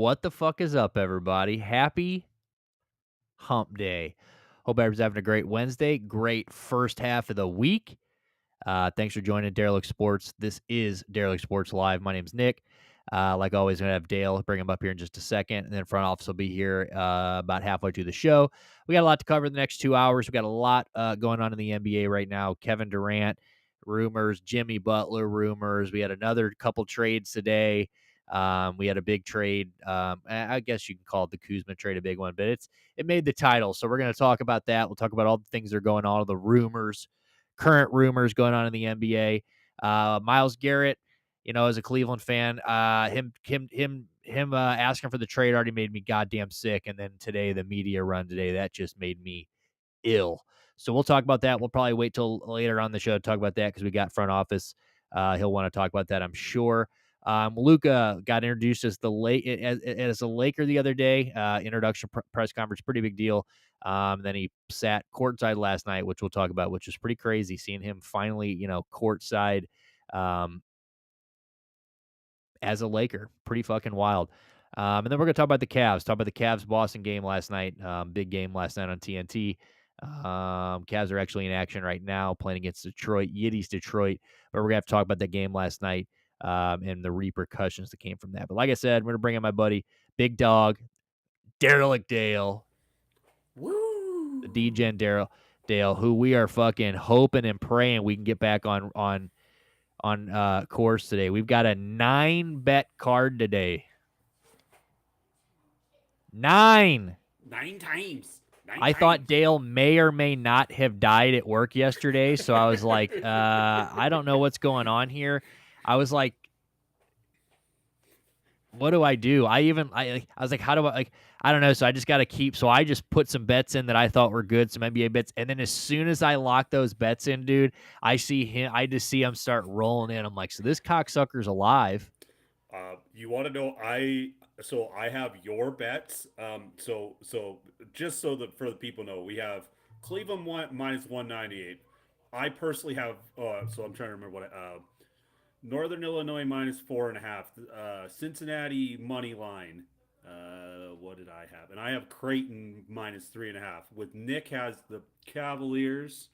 What the fuck is up, everybody? Happy Hump Day. Hope everyone's having a great Wednesday. Great first half of the week. Thanks for joining Derelict Sports. This is Derelict Sports Live. My name's Nick. Like always, I'm going to have Dale bring him up here in just a second, and then front office will be here about halfway through the show. We got a lot to cover in the next 2 hours. We got a lot going on in the NBA right now. Kevin Durant rumors, Jimmy Butler rumors. We had another couple trades today. We had a big trade. I guess you can call it the Kuzma trade a big one, but it made the title. So we're going to talk about that. We'll talk about all the things that are going on, all the rumors, current rumors going on in the NBA. Myles Garrett, as a Cleveland fan, him asking for the trade already made me goddamn sick. And then today, the media run today, that just made me ill. So we'll talk about that. We'll probably wait till later on the show to talk about that because we got front office. He'll want to talk about that, I'm sure. Luka got introduced as as a Laker the other day. Introduction press conference, pretty big deal. Then he sat courtside last night, which we'll talk about, which is pretty crazy seeing him finally, courtside as a Laker. Pretty fucking wild. And then we're going to talk about the Cavs. Talk about the Cavs-Boston game last night. Big game last night on TNT. Cavs are actually in action right now playing against Detroit, Yiddies Detroit. But we're going to have to talk about that game last night and the repercussions that came from that. But like I said, we're going to bring in my buddy, Big Dog, Derelict Dale. Woo! The D-Gen Dale, who we are fucking hoping and praying we can get back on course today. We've got a 9-bet card today. 9 times. I thought Dale may or may not have died at work yesterday, so I was like, I don't know what's going on here. I was like, what do I do? I was like, how do I don't know. So I just got to keep. So I just put some bets in that I thought were good, some NBA bets, and then as soon as I lock those bets in, dude, I just see him start rolling in. I'm like, so this cocksucker's alive. You want to know? I have your bets. So just so that for the people know, we have Cleveland minus 198. I personally have. So I'm trying to remember what. Northern Illinois minus 4.5. Cincinnati money line. What did I have? And I have Creighton minus 3.5. With Nick has the Cavaliers.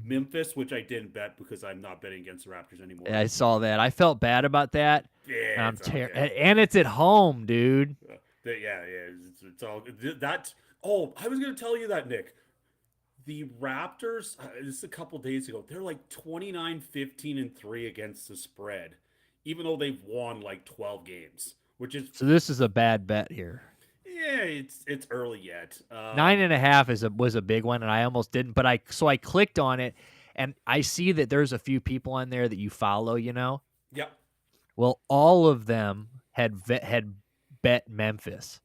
Memphis, which I didn't bet because I'm not betting against the Raptors anymore. I saw that. I felt bad about that. Yeah, and it's at home, dude. It's all that. Oh, I was gonna tell you that, Nick. The Raptors. This is a couple days ago. They're like 29, 15, and 3 against the spread, even though they've won like 12 games. Which is so. This is a bad bet here. Yeah, it's early yet. 9.5 was a big one, and I almost didn't. But I clicked on it, and I see that there's a few people on there that you follow. Yep. Well, all of them had bet Memphis.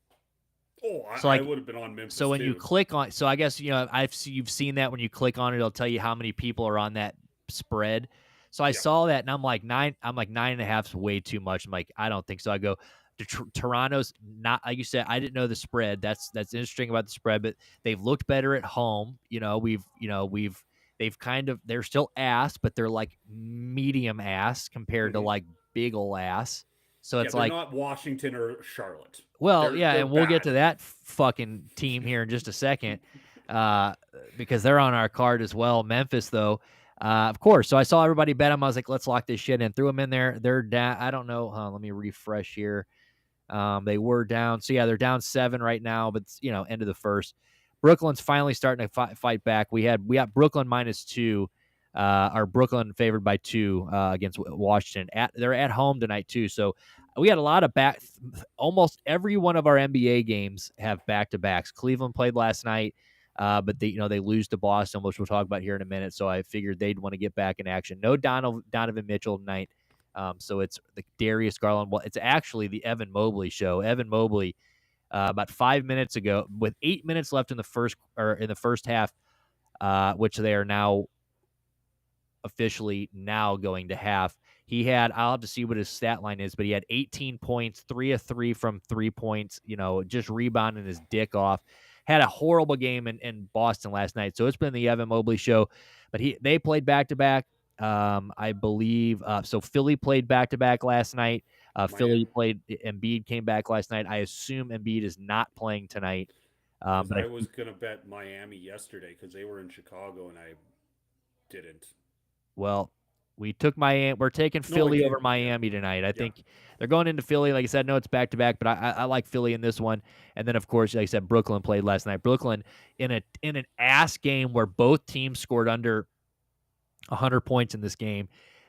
Oh, I would have been on Memphis. So when you click on, so I guess you've seen that when you click on it, it'll tell you how many people are on that spread. So I saw that, and I'm like 9.5 is way too much. I'm like, I don't think so. I go, Toronto's not, like you said, I didn't know the spread. That's interesting about the spread, but they've looked better at home. They're still ass, but they're like medium ass compared to like big ol' ass. So it's they're like not Washington or Charlotte. Well, and we'll get to that fucking team here in just a second because they're on our card as well. Memphis, though, of course. So I saw everybody bet them. I was like, let's lock this shit in. Threw them in there. They're down. I don't know. Let me refresh here. They were down. So, yeah, they're down 7 right now, but, end of the first. Brooklyn's finally starting to fight back. We got Brooklyn -2. Or Brooklyn favored by 2 against Washington. They're at home tonight, too. So we had a lot of almost every one of our NBA games have back-to-backs. Cleveland played last night, but they lose to Boston, which we'll talk about here in a minute. So I figured they'd want to get back in action. No Donovan Mitchell tonight. So it's the Darius Garland. Well, it's actually the Evan Mobley show. Evan Mobley, about 5 minutes ago, with 8 minutes left in the first half, which they are now officially now going to half. I'll have to see what his stat line is, but he had 18 points, 3 of 3 from 3 points, just rebounding his dick off. Had a horrible game in Boston last night. So it's been the Evan Mobley show, but they played back-to-back. I believe. So Philly played back-to-back last night. Philly Miami. played. Embiid came back last night. I assume Embiid is not playing tonight. Because But I was gonna bet Miami yesterday because they were in Chicago and I didn't. well, we took Miami. We're taking No, I Philly over did. Yeah, Miami tonight. I yeah. think they're going into Philly. Like I said, no, it's back to back, but I like Philly in this one. And then of course, like I said, Brooklyn played last night. Brooklyn in an ass game where both teams scored under 100 points in this game.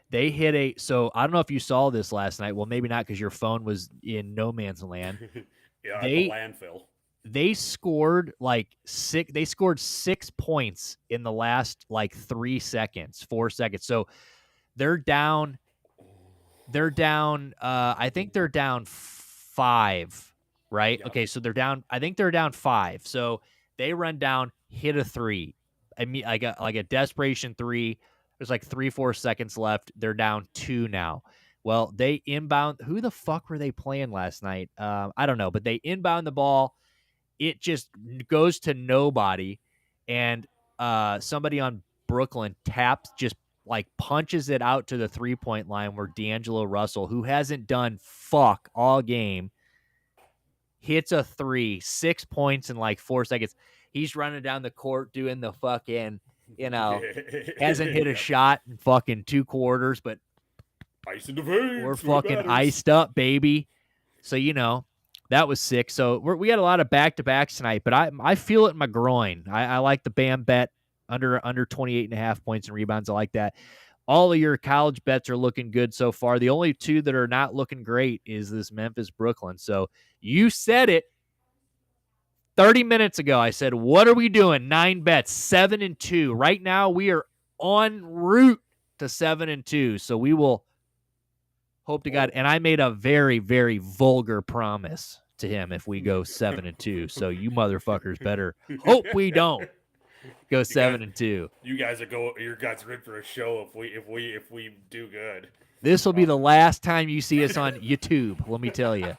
They hit a so I don't know if you saw this last night. Well, maybe not because your phone was in no man's land. Yeah, at the They landfill. they scored like six. They scored 6 points in the last like 3 seconds, 4 seconds. So they're down. They're down. I think they're down 5. Right? Yeah. Okay, so they're down. I think they're down 5. So they run down, hit a three. I mean, like a desperation three. There's like 3-4 seconds left. They're down 2 now. Well, they inbound. Who the fuck were they playing last night? I don't know, but they inbound the ball. It just goes to nobody, and somebody on Brooklyn taps, just like punches it out to the 3-point line where D'Angelo Russell, who hasn't done fuck all game, hits a 3, 6 points in like 4 seconds. He's running down the court doing the fucking, hasn't hit a Yeah. shot in fucking 2 quarters, but Ice in the we're veins. When it fucking matters. iced up, baby. So, that was sick. So we had a lot of back-to-backs tonight, but I feel it in my groin. I like the Bam bet under 28.5 points and rebounds. I like that. All of your college bets are looking good so far. The only two that are not looking great is this Memphis Brooklyn. So you said it 30 minutes ago. I said, what are we doing? 9 bets, 7-2. Right now we are en route to 7-2. So we will hope to God. And I made a very, very vulgar promise to him if we go 7-2. So you motherfuckers better hope we don't go 7-2. You guys are in for a show if we do good. This will be the last time you see us on YouTube. Let me tell you.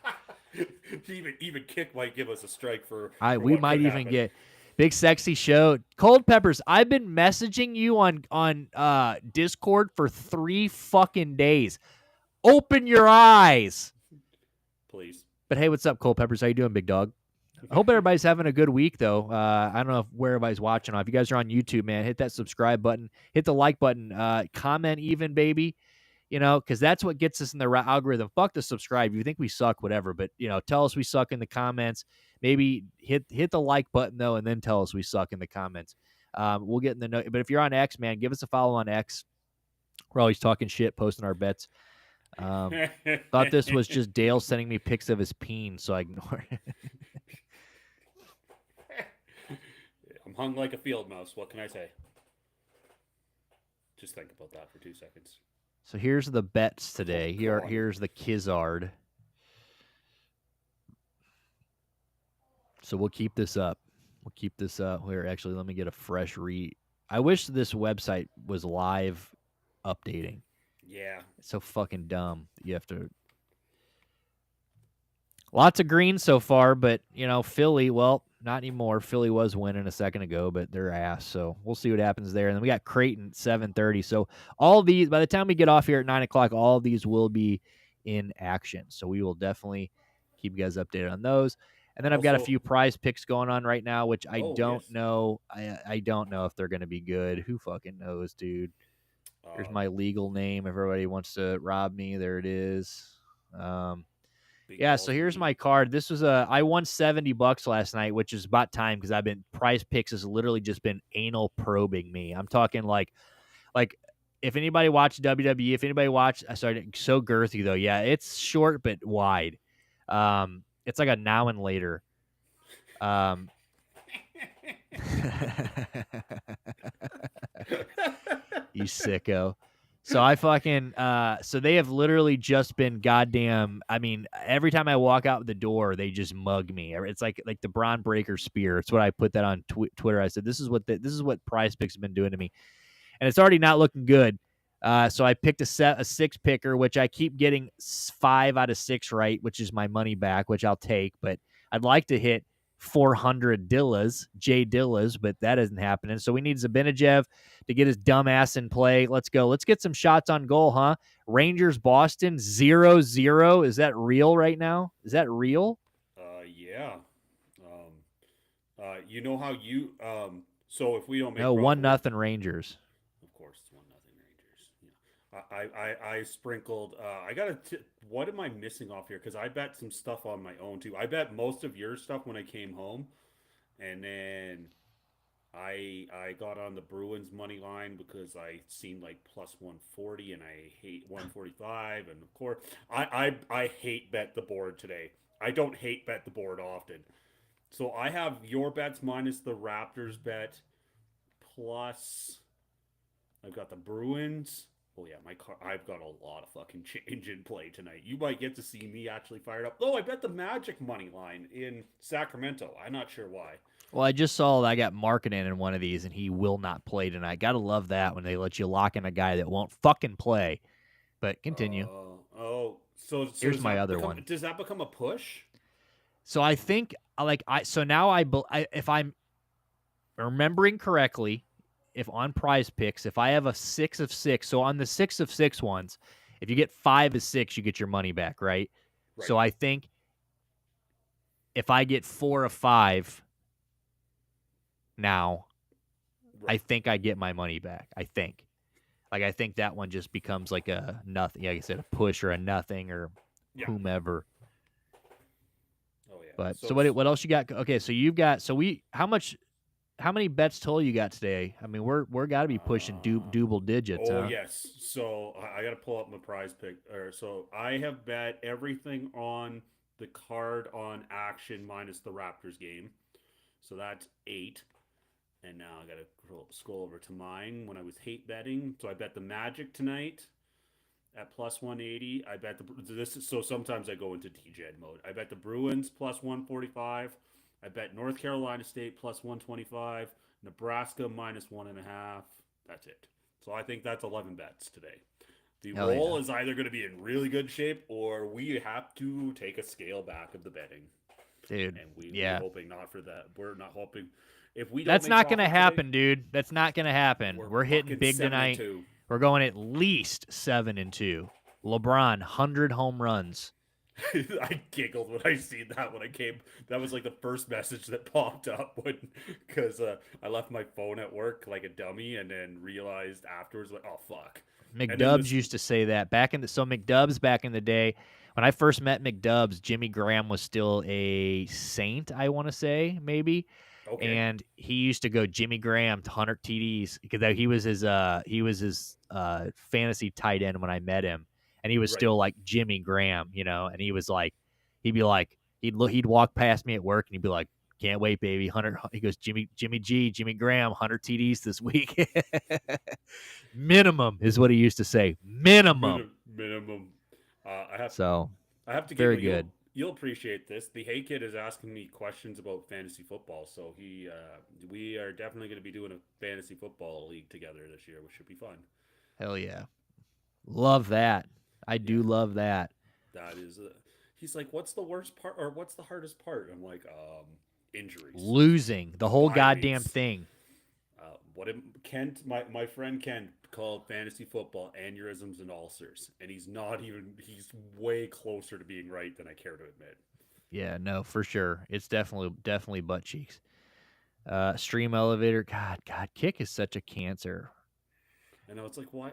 even Kick might give us a strike for We what might could even happen. get big sexy show. Cold Peppers, I've been messaging you on Discord for 3 fucking days. Open your eyes. Please. But hey, what's up, Cold Peppers? How you doing, big dog? I hope everybody's having a good week, though. I don't know where everybody's watching. If you guys are on YouTube, man, hit that subscribe button, hit the like button, comment even, baby. Because that's what gets us in the algorithm. Fuck the subscribe. You think we suck, whatever. But tell us we suck in the comments. Maybe hit the like button though, and then tell us we suck in the comments. We'll get in the note. But if you're on X, man, give us a follow on X. We're always talking shit, posting our bets. Thought this was just Dale sending me pics of his peen, so I ignored it. I'm hung like a field mouse. What can I say? Just think about that for 2 seconds. So here's the bets today. Here's the Kizzard. So we'll keep this up. Here, actually, let me get a fresh read. I wish this website was live updating. Yeah. It's so fucking dumb. You have to. Lots of green so far, but Philly, well, not anymore. Philly was winning a second ago, but they're ass. So we'll see what happens there. And then we got Creighton at 7:30. So all these, by the time we get off here at 9:00, all of these will be in action. So we will definitely keep you guys updated on those. And then I've got a few prize picks going on right now, which I don't know. I don't know if they're going to be good. Who fucking knows, dude? Here's my legal name. If everybody wants to rob me, there it is. Yeah, so here's my card. This was I won $70 last night, which is about time because Prize Picks has literally just been anal probing me. I'm talking like if anybody watched WWE, if anybody watched, sorry, so girthy though. Yeah, it's short but wide. It's like a now and later. You sicko. So I fucking so they have literally just been goddamn. I mean, every time I walk out the door, they just mug me. It's like the Braun Breaker spear. It's what I put that on Twitter. I said this is what Prize Picks have been doing to me, and it's already not looking good. So I picked a 6 picker, which I keep getting 5 out of 6 right, which is my money back, which I'll take. But I'd like to hit 400 Jay Dillas, but that isn't happening. So we need Zibanejad to get his dumb ass in play. Let's go. Let's get some shots on goal, huh? Rangers, Boston, 0-0. Is that real right now? Is that real? Yeah. You know how you so if we don't make No, Rob, 1-0 Rangers. of course it's 1-0 Rangers. Yeah. I sprinkled. I got what am I missing off here? Because I bet some stuff on my own too. I bet most of your stuff when I came home, and then I got on the Bruins money line because I seen like plus 140 and I hate 145, and of course I hate bet the board today. I don't hate bet the board often. So I have your bets minus the Raptors bet plus I've got the Bruins. Oh yeah, I've got a lot of fucking change in play tonight. You might get to see me actually fired up. Oh, I bet the Magic money line in Sacramento. I'm not sure why. Well, I just saw that I got Markkanen in one of these, and he will not play tonight. Gotta love that when they let you lock in a guy that won't fucking play. But continue. So Here's my other one. Does that become a push? So I think so now if I'm remembering correctly, if on Prize Picks, if I have a 6 of 6, so on the 6 of 6 ones, if you get 5 of 6, you get your money back, right? So I think if I get 4 of 5 now, I think I get my money back. I think. Like, I think that one just becomes like a nothing, like I said, a push or a nothing or whomever. Oh yeah. But so what else you got? Okay, so you've got how many bets total you got today? I mean, we're got to be pushing double digits. Oh huh? yes. So I got to pull up my prize pick. So I have bet everything on the card on action minus the Raptors game. So that's 8. And now I got to scroll over to mine when I was hate betting. So I bet the Magic tonight at plus 180. I bet so sometimes I go into DJed mode. I bet the Bruins plus 145. I bet North Carolina State plus 125. Nebraska minus 1.5. That's it. So I think that's 11 bets today. The roll is either going to be in really good shape or we have to take a scale back of the betting. Dude, and we're hoping not for that. We're not hoping. If we don't That's not going to happen, today, dude. That's not going to happen. We're hitting big tonight. 7-2. We're going at least 7-2. LeBron, 100 home runs. I giggled when I seen that when I came. That was like the first message that popped up because I left my phone at work like a dummy and then realized afterwards like, oh fuck. McDubs used to say that McDubs back in the day. When I first met McDubs, Jimmy Graham was still a Saint, I want to say, maybe. Okay. And he used to go Jimmy Graham to 100 TDs because he was his fantasy tight end when I met him, and he was still like Jimmy Graham, and he was like, he'd walk past me at work and he'd be like, can't wait, baby, 100. He goes, Jimmy Graham, 100 TDs this week. Minimum is what he used to say. Minimum. I have to very good. You'll appreciate this. The Hey Kid is asking me questions about fantasy football, so we are definitely going to be doing a fantasy football league together this year, which should be fun. Hell yeah, love that. I do love that. That is, he's like, what's the worst part or what's the hardest part? I'm like, injuries, losing the whole goddamn thing. Kent, my friend Kent called fantasy football aneurysms and ulcers, and he's way closer to being right than I care to admit. Yeah, no, for sure. It's definitely butt cheeks. Stream elevator. God, kick is such a cancer. I know, it's like, why?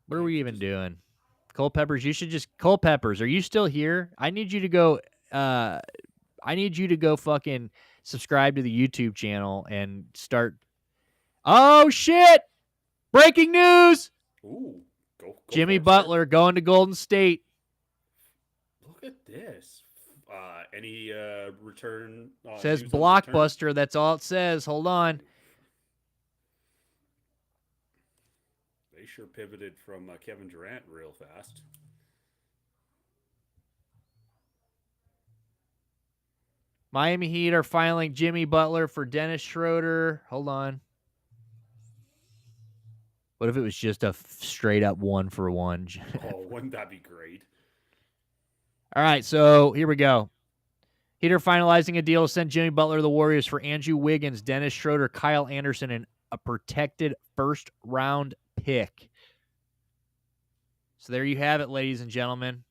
What are we even doing? Culpeppers, Culpeppers, are you still here? I need you to go fucking subscribe to the YouTube channel and start. Oh shit! Breaking news! Ooh, go Jimmy Butler going to Golden State. Look at this. Any return? Says Blockbuster. Return? That's all it says. Hold on. They sure pivoted from Kevin Durant real fast. Miami Heat are filing Jimmy Butler for Dennis Schroeder. Hold on. What if it was just a straight up 1-for-1? Oh, wouldn't that be great? All right, so here we go. Heat are finalizing a deal to send Jimmy Butler to the Warriors for Andrew Wiggins, Dennis Schroeder, Kyle Anderson, and a protected first-round pick. So there you have it, ladies and gentlemen.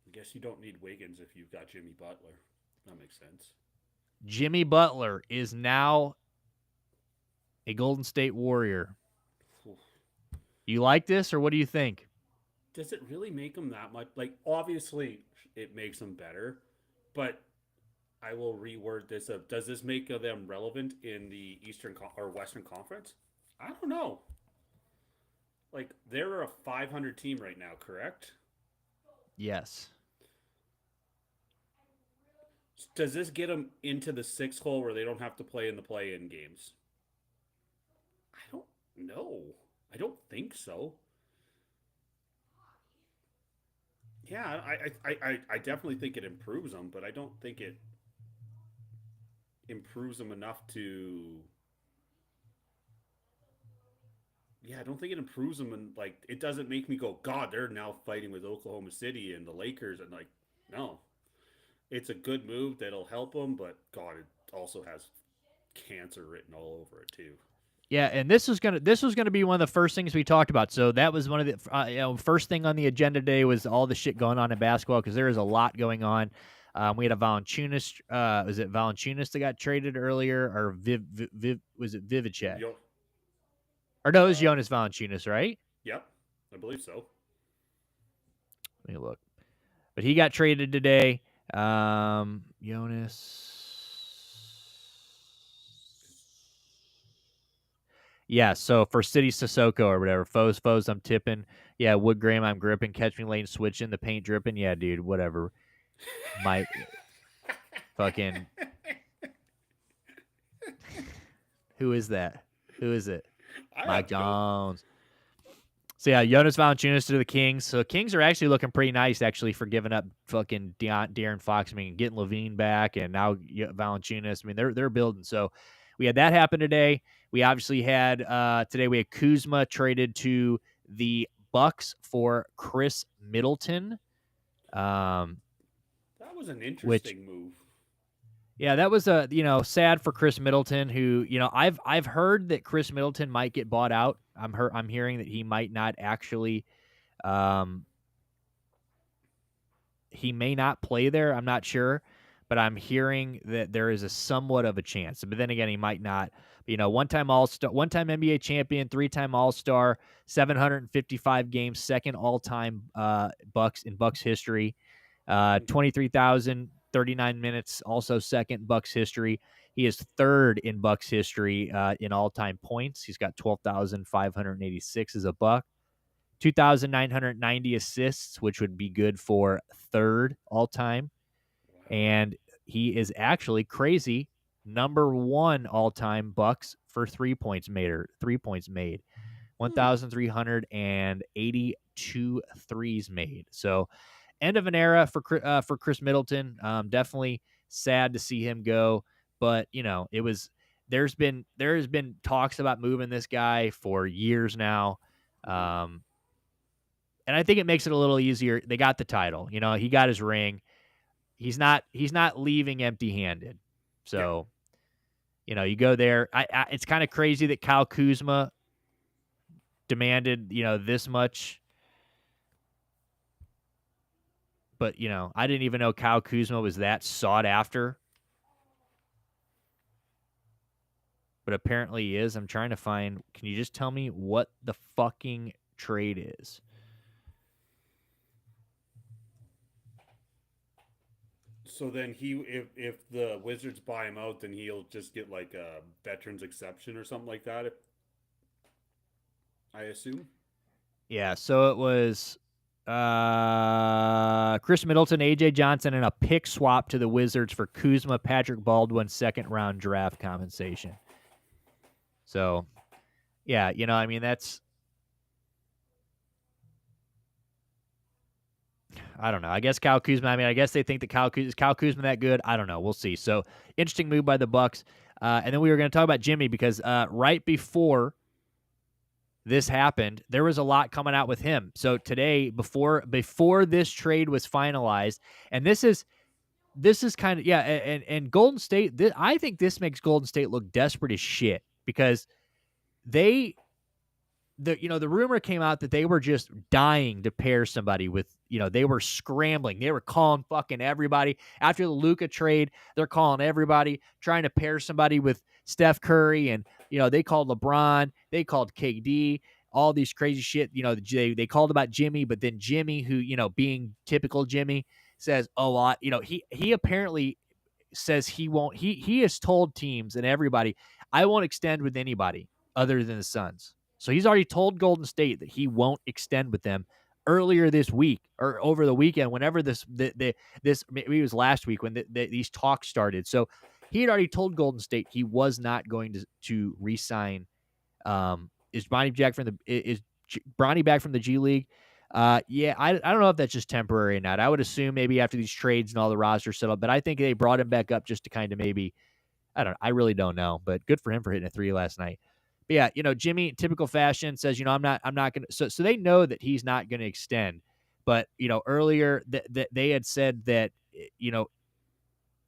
I guess you don't need Wiggins if you've got Jimmy Butler. That makes sense. Jimmy Butler is now a Golden State Warrior. You like this, or what do you think? Does it really make him that much? Like, obviously, it makes them better, but I will reword this of, does this make them relevant in the Eastern or Western Conference? I don't know. Like, they're a 500 team right now, correct? Yes. Does this get them into the sixth hole where they don't have to play in the play-in games? I don't know. I don't think so. Yeah, I definitely think it improves them, but I don't think it improves them enough to. Yeah, I don't think it improves them, and like it doesn't make me go, God, they're now fighting with Oklahoma City and the Lakers, and like, no, it's a good move that'll help them, but God, it also has cancer written all over it too. Yeah, and this was gonna be one of the first things we talked about. So that was one of the first thing on the agenda today was all the shit going on in basketball because there is a lot going on. We had a Valanciunas. Was it Valanciunas that got traded earlier, or was it Vivicek? Or no, it was Jonas Valanciunas, right? Yep, I believe so. Let me look. But he got traded today. Jonas. Yeah, so for City Sissoko or whatever, foes, I'm tipping. Yeah, Wood Graham, I'm gripping. Catch me lane switching, the paint dripping. Yeah, dude, whatever. Mike, fucking. Who is that? Who is it? Mike Jones. So yeah, Jonas Valanciunas to the Kings. So Kings are actually looking pretty nice, actually, for giving up fucking De'Aaron Fox. I mean, getting Levine back, and now Valanciunas. I mean, they're building. So we had that happen today. We obviously had today. We had Kuzma traded to the Bucks for Khris Middleton. That was an interesting move. Yeah, that was sad for Khris Middleton, who I've heard that Khris Middleton might get bought out. I'm hearing that he might not actually, he may not play there. I'm not sure, but I'm hearing that there is a somewhat of a chance. But then again, he might not. One-time All-Star, one-time NBA champion, 3-time All-Star, 755 games, second all-time Bucks in Bucks history, 23,039 minutes, also second Bucks history. He is third in Bucks history in all-time points. He's got 12,586 as a Buck. 2,990 assists, which would be good for third all-time. Wow. And he is actually crazy number one all-time Bucks for 3 points made. 1,382 threes made. So end of an era for Khris Middleton. Definitely sad to see him go, but there has been talks about moving this guy for years now. And I think it makes it a little easier. They got the title. He got his ring. He's not leaving empty-handed. So, you go there. It's kind of crazy that Kyle Kuzma demanded, this much. But, I didn't even know Kyle Kuzma was that sought after. But apparently he is. I'm trying to find. Can you just tell me what the fucking trade is? So then if the Wizards buy him out, then he'll just get like a veterans exception or something like that. I assume. Yeah. So it was Khris Middleton, AJ Johnson, and a pick swap to the Wizards for Kuzma, Patrick Baldwin, second-round draft compensation. So, yeah, that's. I don't know. I guess Kyle Kuzma. I guess they think that Kyle Kuzma that good. I don't know. We'll see. So interesting move by the Bucks. And then we were going to talk about Jimmy because right before this happened, there was a lot coming out with him. So today, before this trade was finalized, and this is this is kind of and Golden State. I think this makes Golden State look desperate as shit because they the rumor came out that they were just dying to pair somebody with, they were scrambling. They were calling fucking everybody. After the Luka trade, they're calling everybody, trying to pair somebody with Steph Curry. And, they called LeBron, they called KD, all these crazy shit. They called about Jimmy, but then Jimmy, who, being typical Jimmy, says, oh, he apparently says he has told teams and everybody, I won't extend with anybody other than the Suns. So he's already told Golden State that he won't extend with them earlier this week or over the weekend, whenever this maybe it was last week when these talks started. So he had already told Golden State he was not going to re-sign. Is Bronny back from the G League? Yeah, I don't know if that's just temporary or not. I would assume maybe after these trades and all the roster settled, but I think they brought him back up just to kind of maybe, I really don't know, but good for him for hitting a 3 last night. But yeah, Jimmy, in typical fashion, says, I'm not going to. So they know that he's not going to extend. But, earlier that they had said that,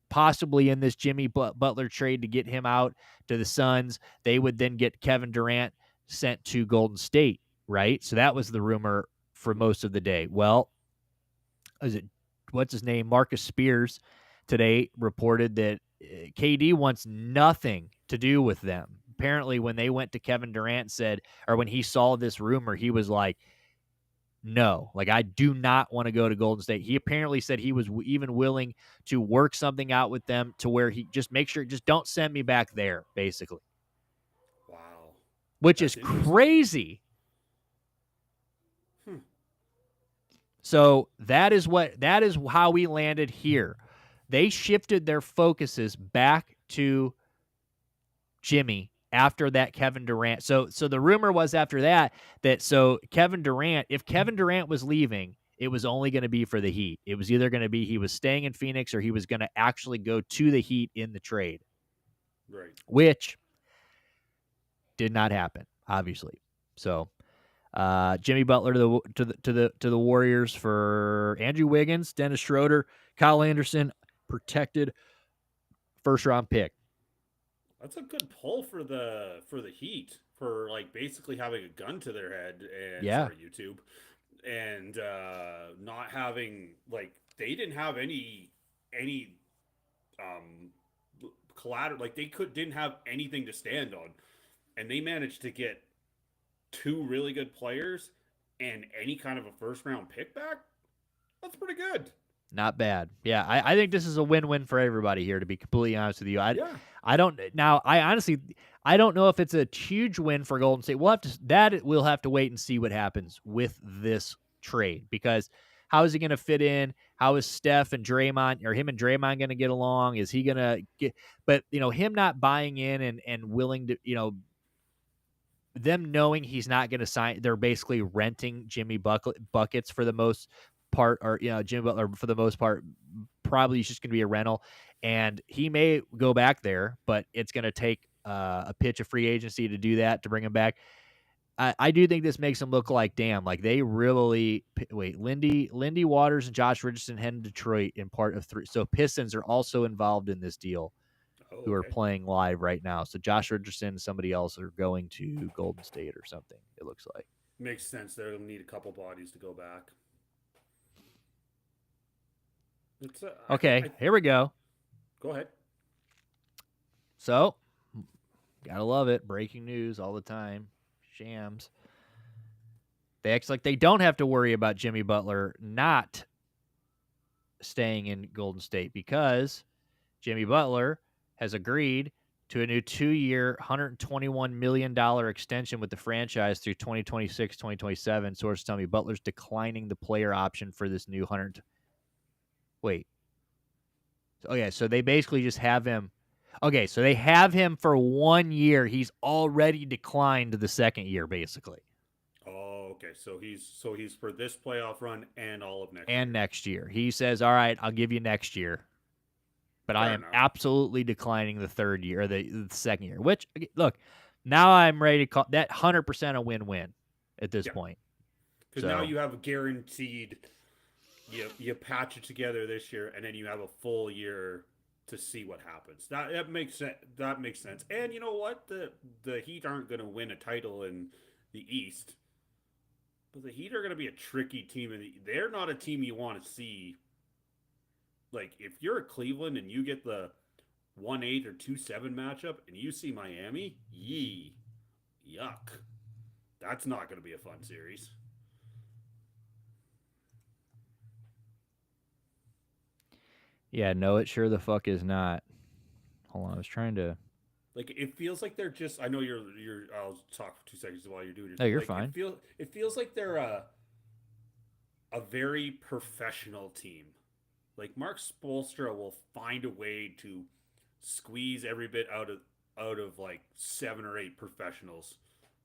possibly in this Jimmy Butler trade to get him out to the Suns, they would then get Kevin Durant sent to Golden State, right? So that was the rumor for most of the day. Well, what's his name? Marcus Spears today reported that KD wants nothing to do with them. Apparently, when they went to Kevin Durant, when he saw this rumor, he was like, no, like, I do not want to go to Golden State. He apparently said he was even willing to work something out with them to where he just don't send me back there, basically. Wow. Which is crazy. So that is how we landed here. They shifted their focuses back to Jimmy after that Kevin Durant. So the rumor was after that Kevin Durant, if Kevin Durant was leaving, it was only going to be for the Heat. It was either going to be he was staying in Phoenix or he was going to actually go to the Heat in the trade. Right. Which did not happen, obviously. So Jimmy Butler to the Warriors for Andrew Wiggins, Dennis Schroeder, Kyle Anderson, protected first-round pick. That's a good pull for the Heat for like basically having a gun to their head and sorry YouTube and not having like they didn't have any collateral, like they didn't have anything to stand on, and they managed to get 2 really good players and any kind of a first round pick back. That's pretty good. Not bad. Yeah, I think this is a win-win for everybody here, to be completely honest with you. I honestly don't know if it's a huge win for Golden State. We'll have to wait and see what happens with this trade, because how is he going to fit in? How is Steph and Draymond, or him and Draymond, going to get along? Is he going to get, but him not buying in and willing to, them knowing he's not going to sign, they're basically renting Jimmy buckets for the most part, or Jimmy Butler for the most part probably is just going to be a rental, and he may go back there, but it's going to take a pitch of free agency to do that, to bring him back. I do think this makes him look like, damn, like they really Lindy Waters and Josh Richardson heading to Detroit in part of 3. So Pistons are also involved in this deal, who are playing live right now. So Josh Richardson and somebody else are going to Golden State or something, it looks like. Makes sense. They'll need a couple bodies to go back. Okay, here we go. Go ahead. So, gotta love it. Breaking news all the time. Shams. They act like they don't have to worry about Jimmy Butler not staying in Golden State, because Jimmy Butler has agreed to a new 2-year, $121 million extension with the franchise through 2026-2027. Sources tell me Butler's declining the player option for this new Wait. Okay, so they basically just have him. Okay, so they have him for 1 year. He's already declined the second year, basically. Oh, okay. So he's for this playoff run and all of next year. And next year. He says, all right, I'll give you next year. But I am absolutely declining the third year, or the second year. Which, look, now I'm ready to call that 100% a win-win at this point. Because now you have a guaranteed you patch it together this year, and then you have a full year to see what happens. That makes sense. That makes sense. And you know what? The Heat aren't going to win a title in the East, but the Heat are going to be a tricky team, and they're not a team you want to see. Like if you're a Cleveland and you get the 1-8 or 2-7 matchup, and you see Miami, yuck. That's not going to be a fun series. Yeah, no, it sure the fuck is not. Hold on, I was trying to. Like it feels like they're just. I know you're. I'll talk for 2 seconds while you're doing your Oh, thing. you're Like fine. it feels like they're a very professional team. Like Mark Spolstra will find a way to squeeze every bit out of like 7 or 8 professionals,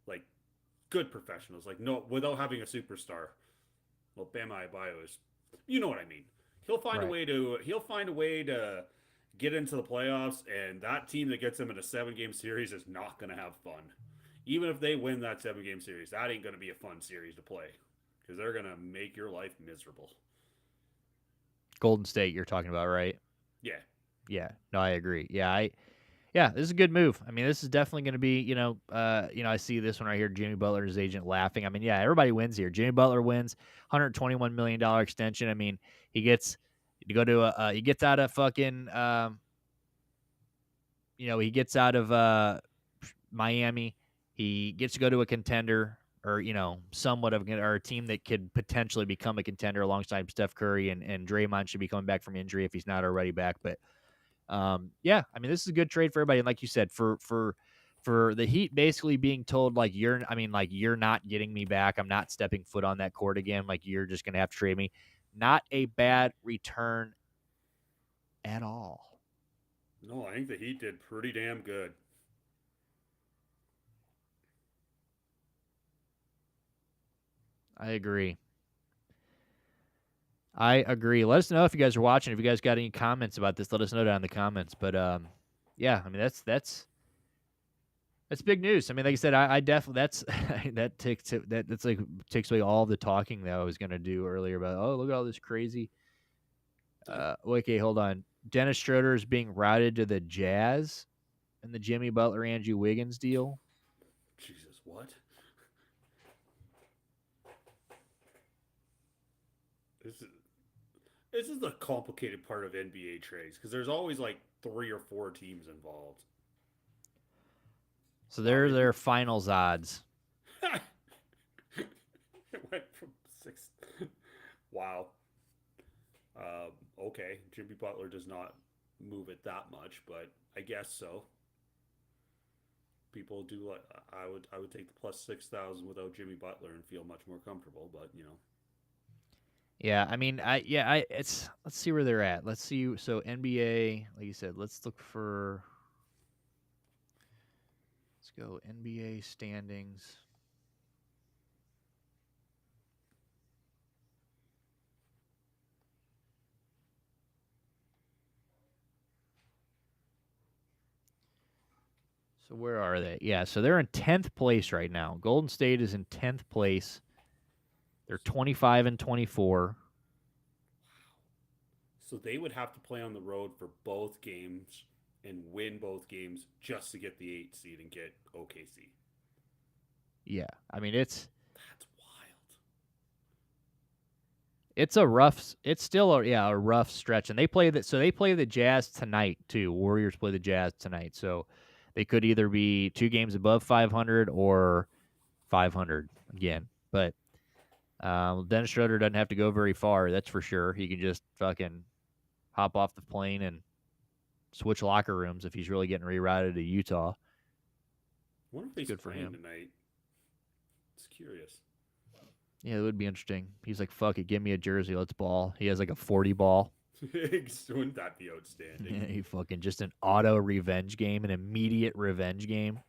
like good professionals. Like no, without having a superstar. Well, Bam Adebayo is. You know what I mean. Right. He'll find a way to get into the playoffs, and that team that gets them in a 7-game series is not going to have fun. Even if they win that 7-game series, that ain't going to be a fun series to play because they're going to make your life miserable. Golden State, you're talking about, right? Yeah. Yeah. No, I agree. Yeah, this is a good move. I mean, this is definitely going to be, I see this one right here, Jimmy Butler and his agent laughing. I mean, yeah, everybody wins here. Jimmy Butler wins, $121 million extension. I mean, he gets to go to he gets out of fucking, he gets out of Miami. He gets to go to a contender or, somewhat of or a team that could potentially become a contender alongside Steph Curry and Draymond should be coming back from injury if he's not already back. But yeah, I mean, this is a good trade for everybody. And like you said, for the Heat basically being told like you're not getting me back. I'm not stepping foot on that court again. Like you're just gonna have to trade me. Not a bad return at all. No, I think the Heat did pretty damn good. I agree. I agree. Let us know if you guys are watching. If you guys got any comments about this, let us know down in the comments. But yeah, I mean that's big news. I mean, like I said, I definitely that's like takes away all the talking that I was gonna do earlier about. Oh, look at all this crazy. Okay, hold on. Dennis Schroeder is being routed to the Jazz in the Jimmy Butler Andrew Wiggins deal. Jesus, what? This is this is the complicated part of NBA trades because there's always like 3 or 4 teams involved. So they're It, their finals odds. it went from 6. Wow. Okay, Jimmy Butler does not move it that much, but I guess so. People do like I would take the plus 6,000 without Jimmy Butler and feel much more comfortable, but you know. Yeah, I mean, I it's let's see where they're at. Let's see. So NBA, like you said, let's look for. Let's go NBA standings. So where are they? Yeah, so they're in 10th place right now. Golden State is in 10th place. They're 25 and 24. So they would have to play on the road for both games and win both games just to get the 8 seed and get OKC. Yeah. I mean, That's wild. it's still a rough stretch and they play the Jazz tonight too. Warriors play the Jazz tonight. So they could either be 2 games above 500 or 500 again. But Dennis Schroeder doesn't have to go very far, that's for sure. He can just fucking hop off the plane and switch locker rooms if he's really getting rerouted to Utah. I wonder if It's he's good for playing him. tonight. It's curious. Yeah, it would be interesting. He's like, fuck it, give me a jersey, let's ball. He has like a 40 ball. Wouldn't that be outstanding? He fucking just an auto revenge game, an immediate revenge game.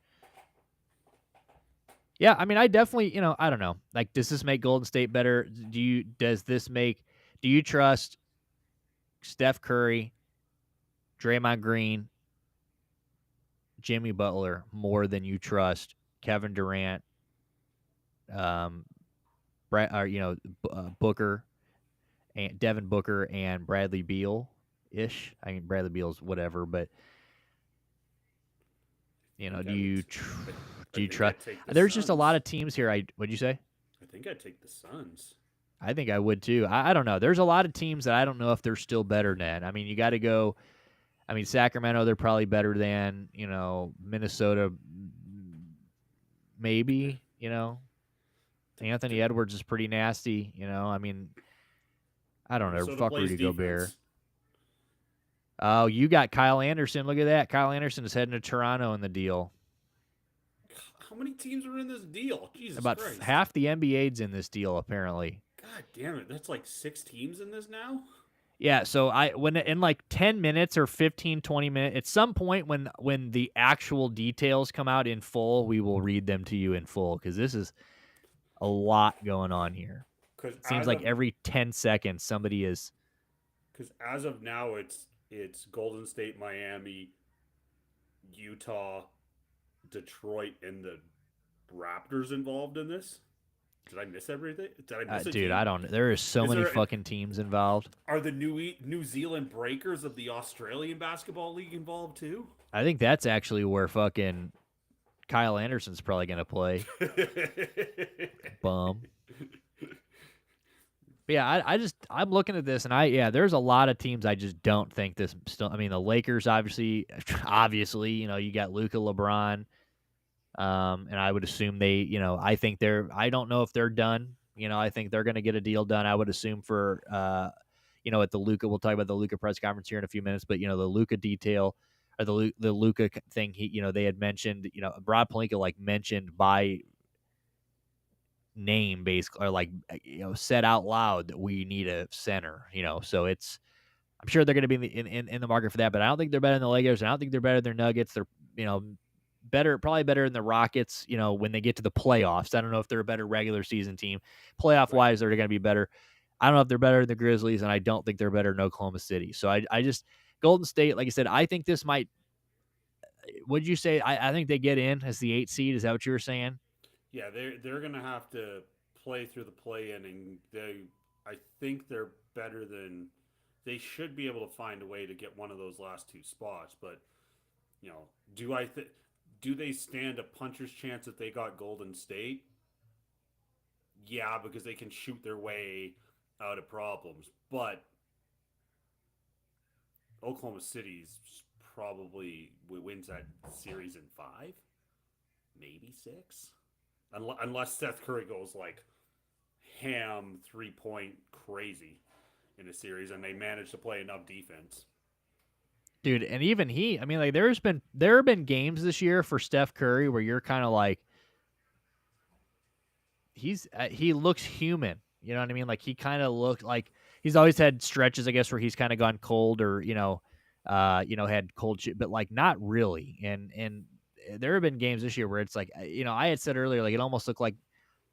Yeah, I mean, I definitely, I don't know. Like, does this make Golden State better? Do you trust Steph Curry, Draymond Green, Jimmy Butler more than you trust Kevin Durant, um, Booker, and Devin Booker and Bradley Beal-ish. I mean, Bradley Beal's whatever, but I think do I would. you I think trust? I'd take the There's just a lot Suns. of teams here. What'd you say? I think I'd take the Suns. I think I would too. I don't know. There's a lot of teams that I don't know if they're still better than. I mean, you got to go. I mean, Sacramento, they're probably better than, Minnesota, maybe, Anthony Edwards is pretty nasty, I mean, I don't know. Minnesota Fuck plays Rudy Gobert. defense. Oh, you got Kyle Anderson. Look at that. Kyle Anderson is heading to Toronto in the deal. How many teams are in this deal? Jesus About Christ. half the NBA's in this deal, apparently. God damn it. That's like 6 teams in this now? Yeah, so when in like 10 minutes or 15, 20 minutes, at some point when the actual details come out in full, we will read them to you in full because this is a lot going on here. It seems like every 10 seconds somebody is. Because as of now, it's Golden State, Miami, Utah, Detroit, and the Raptors involved in this. Did I miss everything? Did I miss a Dude, team? I don't. There is so many fucking teams involved. Are the New Zealand Breakers of the Australian Basketball League involved too? I think that's actually where fucking Kyle Anderson's probably going to play. Bum. But yeah, I'm looking at this and there's a lot of teams I just don't think this still. I mean, the Lakers obviously, you got Luka, LeBron, and I would assume they, I think I don't know if they're done. I think they're going to get a deal done. I would assume for, at the Luka, we'll talk about the Luka press conference here in a few minutes, but the Luka detail or the Luka thing, they had mentioned, Rob Pelinka mentioned by name basically, or said out loud that we need a center, so I'm sure they're going to be in the market for that, but I don't think they're better than the Lakers. I don't think they're better than the Nuggets. They're, probably better than the Rockets, when they get to the playoffs. I don't know if they're a better regular season team. Playoff wise, they're going to be better. I don't know if they're better than the Grizzlies, and I don't think they're better than Oklahoma City. So I just, Golden State, like I said, I think this might, would you say, I think they get in as the 8 seed. Is that what you were saying? Yeah, they're gonna have to play through the play-in, and I think they're better than. They should be able to find a way to get one of those last 2 spots, but do they stand a puncher's chance if they got Golden State? Yeah, because they can shoot their way out of problems, but Oklahoma City's probably wins that series in 5, maybe 6. Unless Seth Curry goes ham 3-point crazy in a series and they manage to play enough defense. Dude, and even I mean, there have been games this year for Steph Curry where you're kind of like, he looks human. You know what I mean? He kind of looked like he's always had stretches, I guess, where he's kind of gone cold or had cold shit, but not really. And there have been games this year where it's I had said earlier, it almost looked like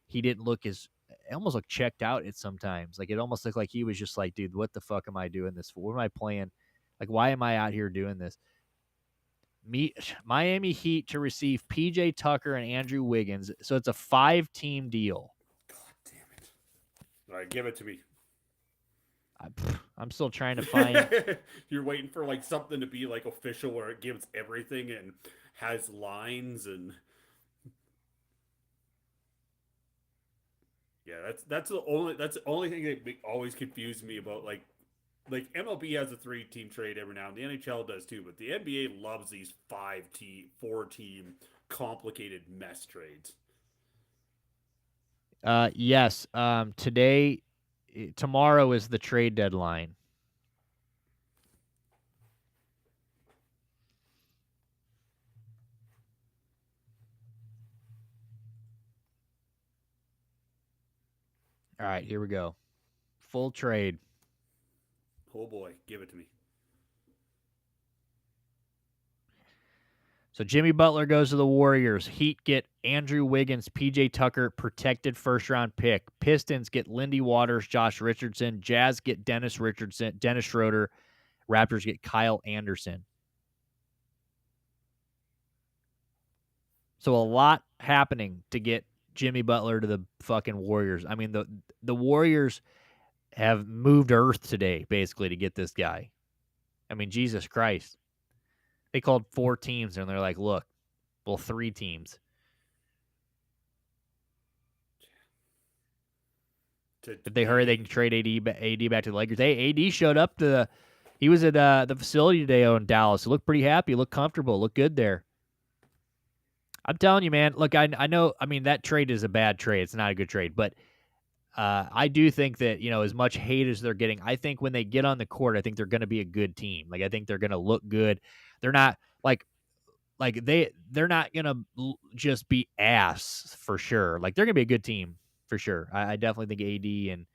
he didn't look it almost looked checked out at sometimes. It almost looked like he was just dude, what the fuck am I doing this for? What am I playing? Why am I out here doing this? Miami Heat to receive PJ Tucker and Andrew Wiggins. So it's a 5-team deal. God damn it. All right, give it to me. I'm still trying to find. You're waiting for something to be official where it gives everything and has lines and. Yeah, that's the only thing that always confused me about MLB has a 3-team trade every now and the NHL does too, but the NBA loves these 4-team complicated mess trades. Yes. Tomorrow is the trade deadline. All right, here we go. Full trade. Oh boy, give it to me. So Jimmy Butler goes to the Warriors. Heat get Andrew Wiggins, PJ Tucker, protected first-round pick. Pistons get Lindy Waters, Josh Richardson. Jazz get Dennis Schroeder. Raptors get Kyle Anderson. So a lot happening to get Jimmy Butler to the fucking Warriors. I mean, the Warriors have moved Earth today, basically, to get this guy. I mean, Jesus Christ. They called 4 teams, and they're like, look, well, 3 teams. If they hurry, they can trade AD back to the Lakers. Hey, AD showed up he was at the facility today in Dallas. He looked pretty happy, looked comfortable, looked good there. I'm telling you, man, look, I know, I mean, that trade is a bad trade. It's not a good trade, but I do think that, as much hate as they're getting, I think when they get on the court, I think they're going to be a good team. Like, I think they're going to look good. They're not they're not going to just be ass for sure. Like, they're going to be a good team for sure. I definitely think AD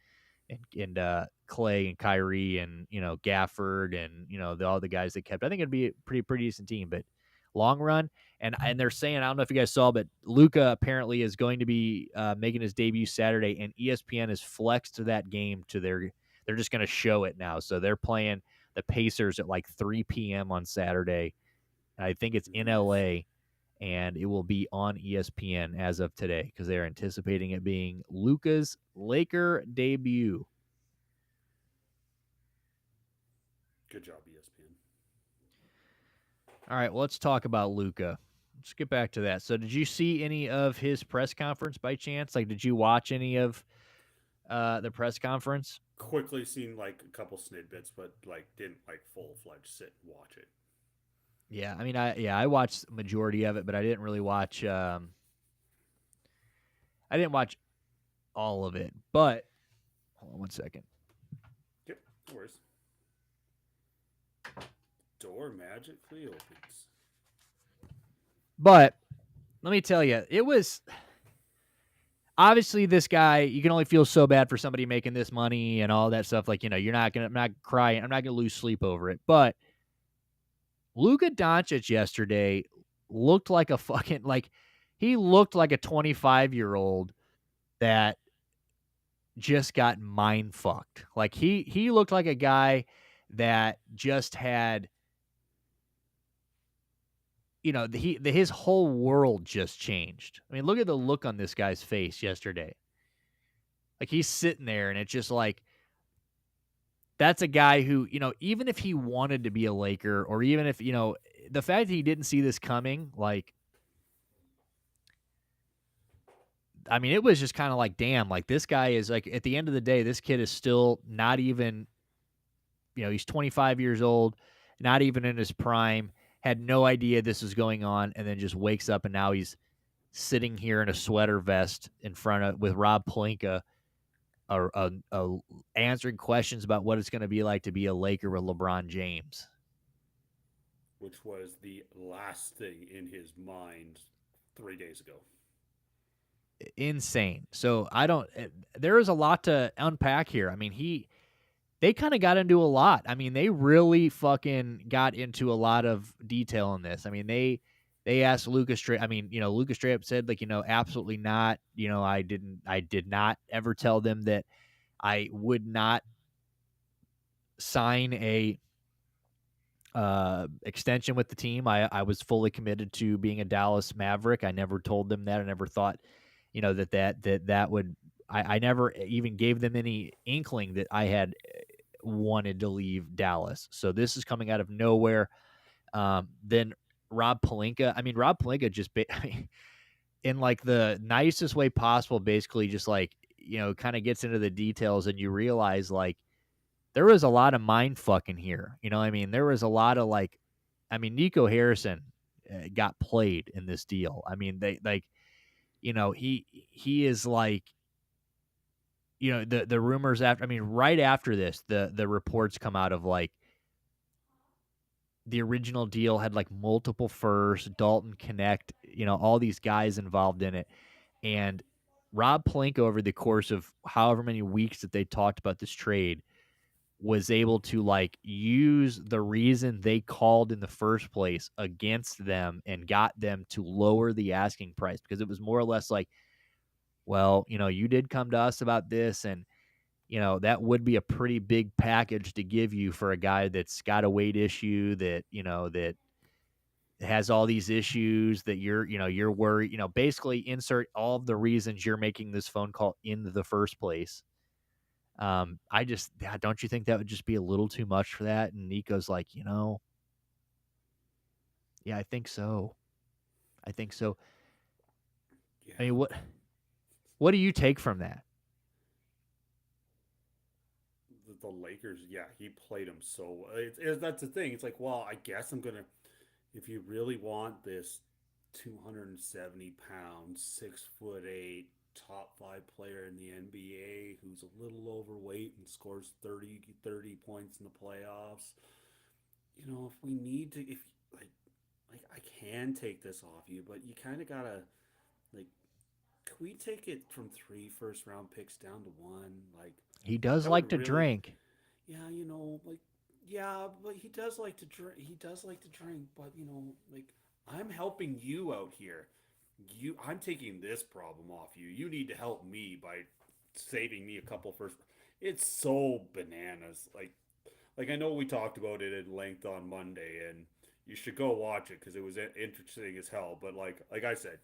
and Clay and Kyrie and Gafford and all the guys they kept. I think it'd be a pretty decent team, but long run. And they're saying, I don't know if you guys saw, but Luka apparently is going to be making his debut Saturday, and ESPN has flexed that game to they're just going to show it now. So they're playing the Pacers at like 3 p.m. on Saturday. I think it's in LA, and it will be on ESPN as of today because they're anticipating it being Luka's Laker debut. Good job, ESPN. All right, well, let's talk about Luka. Let's get back to that. So, did you see any of his press conference by chance? Like, did you watch any of the press conference? Quickly seen like a couple snippets, but like didn't like full fledged sit and watch it. Yeah, I mean, I watched the majority of it, but I didn't really watch. I didn't watch all of it. But hold on one second. Yep, no worries. Door magically opens. But let me tell you, it was obviously this guy. You can only feel so bad for somebody making this money and all that stuff. Like, you're not gonna. I'm not crying. I'm not gonna lose sleep over it. But Luka Doncic yesterday looked like a fucking he looked like a 25-year-old that just got mind fucked. Like he looked like a guy that just had his whole world just changed. I mean, look at the look on this guy's face yesterday. Like, he's sitting there and it's just like, that's a guy who, even if he wanted to be a Laker, or even if, the fact that he didn't see this coming, like, I mean, it was just kind of like, damn, like, this guy is like, at the end of the day, this kid is still not even, he's 25 years old, not even in his prime, had no idea this was going on, and then just wakes up and now he's sitting here in a sweater vest in front of with Rob Pelinka, answering questions about what it's going to be like to be a Laker with LeBron James, which was the last thing in his mind 3 days ago. Insane. So there is a lot to unpack here. I mean, they kind of got into a lot. I mean, they really fucking got into a lot of detail in this. I mean, they asked Luka straight. I mean, Luka straight up said, like, absolutely not. I did not ever tell them that I would not sign a extension with the team. I was fully committed to being a Dallas Maverick. I never told them that. I never thought, that would. I never even gave them any inkling that I had wanted to leave Dallas. So this is coming out of nowhere. Then Rob Pelinka. I mean, Rob Pelinka just in like the nicest way possible, basically just like, kind of gets into the details, and you realize like there was a lot of mind fucking here. I mean, there was a lot of Nico Harrison got played in this deal. I mean, they he is like, the rumors after, I mean, right after this, the reports come out of like the original deal had like multiple firsts, Dalton Connect, all these guys involved in it. And Rob Pelinka, over the course of however many weeks that they talked about this trade, was able to like use the reason they called in the first place against them and got them to lower the asking price, because it was more or less like, well, you did come to us about this, and that would be a pretty big package to give you for a guy that's got a weight issue, that, that has all these issues, that you're worried, basically insert all of the reasons you're making this phone call in the first place. I just don't you think that would just be a little too much for that? And Nico's like, yeah, I think so. I think so. Yeah, I mean, what do you take from that? the Lakers. Yeah, he played him so. That's the thing. It's like, well, I guess I'm gonna. If you really want this 270 pound, 6'8", top 5 player in the NBA who's a little overweight and scores 30 points in the playoffs, if we need to, if like, like I can take this off you, but you kind of gotta like, can we take it from 3 first round picks down to one? Like, He does that like would to really, drink. yeah, like, yeah, but he does like to drink. He does like to drink, but like, I'm helping you out here. I'm taking this problem off you. You need to help me by saving me a couple first. It's so bananas. Like I know we talked about it at length on Monday, and you should go watch it because it was interesting as hell. But like I said,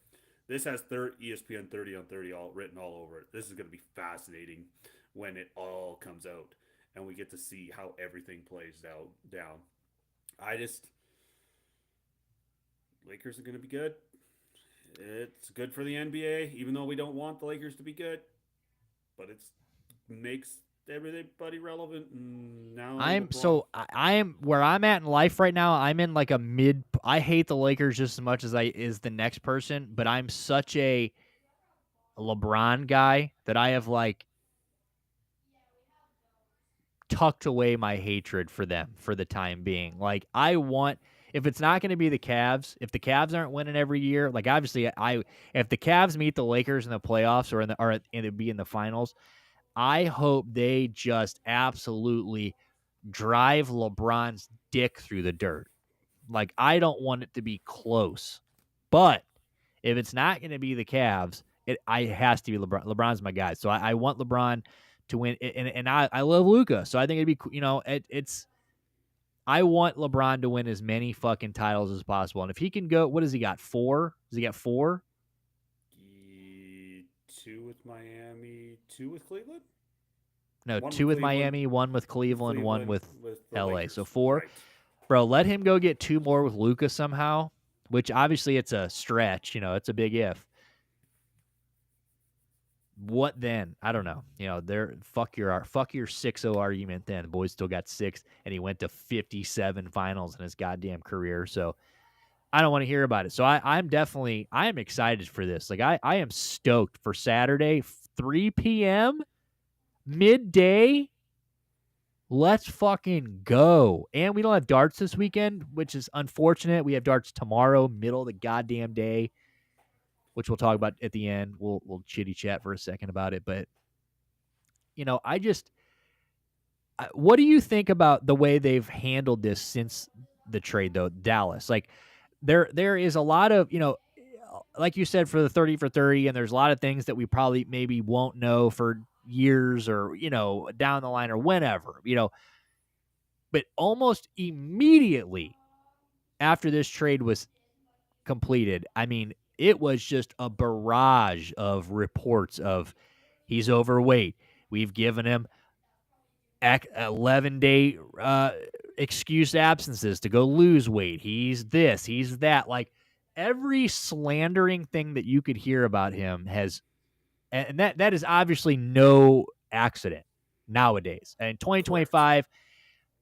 this has ESPN 30 on 30 all written all over it. This is going to be fascinating when it all comes out and we get to see how everything plays out down. I just Lakers are going to be good. It's good for the NBA, even though we don't want the Lakers to be good, but it makes everybody relevant. And now LeBron. I am where I'm at in life right now. I'm in like a mid. I hate the Lakers just as much as I is the next person, but I'm such a LeBron guy that I have like tucked away my hatred for them for the time being. Like I want if it's not going to be the Cavs, if the Cavs aren't winning every year, like obviously I if the Cavs meet the Lakers in the playoffs or and it'd be in the finals, I hope they just absolutely drive LeBron's dick through the dirt. Like I don't want it to be close. But if it's not going to be the Cavs, it has to be LeBron. LeBron's my guy, so I want LeBron to win, and I love Luka, so I think it'd be it's I want LeBron to win as many fucking titles as possible, and if he can go, what does he got? 4? Does he got 4? Two with Miami, two with Cleveland, No, one 2 with with Cleveland, Miami, 1 with Cleveland, 1 with with the LA. So Lakers. 4. Right. Bro, let him go get 2 more with Luka somehow, which obviously it's a stretch, it's a big if. What then? I don't know. There fuck your 6-0 argument then. The boys still got 6 and he went to 57 finals in his goddamn career. So I don't want to hear about it. So I am excited for this. Like I am stoked for Saturday, 3 p.m. midday. Let's fucking go. And we don't have darts this weekend, which is unfortunate. We have darts tomorrow, middle of the goddamn day, which we'll talk about at the end. We'll chitty chat for a second about it. But I just what do you think about the way they've handled this since the trade though, Dallas? Like there is a lot of, like you said for the 30 for 30 and there's a lot of things that we probably maybe won't know for years or, down the line or whenever, but almost immediately after this trade was completed, I mean, it was just a barrage of reports of he's overweight. We've given him 11-day excuse absences to go lose weight. He's this, he's that. Like every slandering thing that you could hear about him has, and that is obviously no accident nowadays. And in Correct. 2025,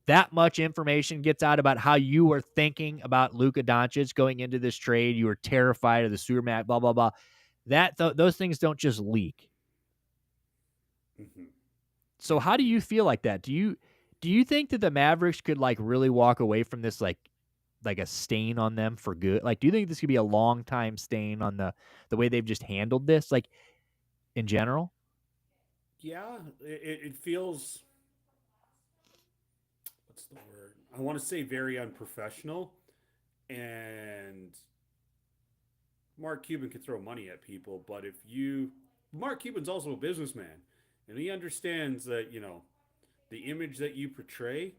that much information gets out about how you were thinking about Luka Doncic going into this trade. You were terrified of the Supermax, blah blah blah. Those things don't just leak. Mm-hmm. So how do you feel like that? Do you think that the Mavericks could like really walk away from this like a stain on them for good? Like, do you think this could be a long time stain on the way they've just handled this, like in general? Yeah, it feels, what's the word? I want to say very unprofessional. And Mark Cuban can throw money at people, but Mark Cuban's also a businessman, and he understands that the image that you portray,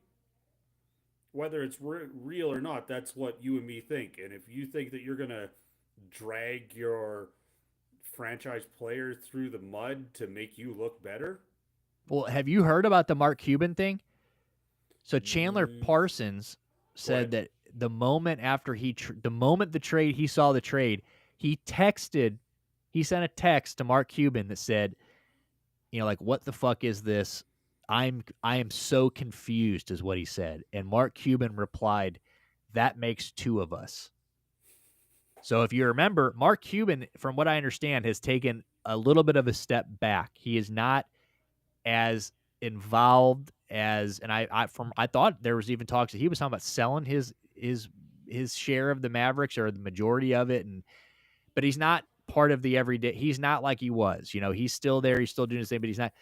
whether it's real or not, that's what you and me think. And if you think that you're gonna drag your franchise player through the mud to make you look better, Well, have you heard about the Mark Cuban thing? So Chandler Mm, Parsons go said ahead. that the moment after the moment the trade, he saw the trade, he sent a text to Mark Cuban that said, like, what the fuck is this? I am so confused, is what he said. And Mark Cuban replied, that makes two of us. So if you remember, Mark Cuban, from what I understand, has taken a little bit of a step back. He is not as involved as, and I thought there was even talks that he was talking about selling his share of the Mavericks or the majority of it, but he's not part of the everyday. He's not like he was. He's still there. He's still doing the same, but he's not.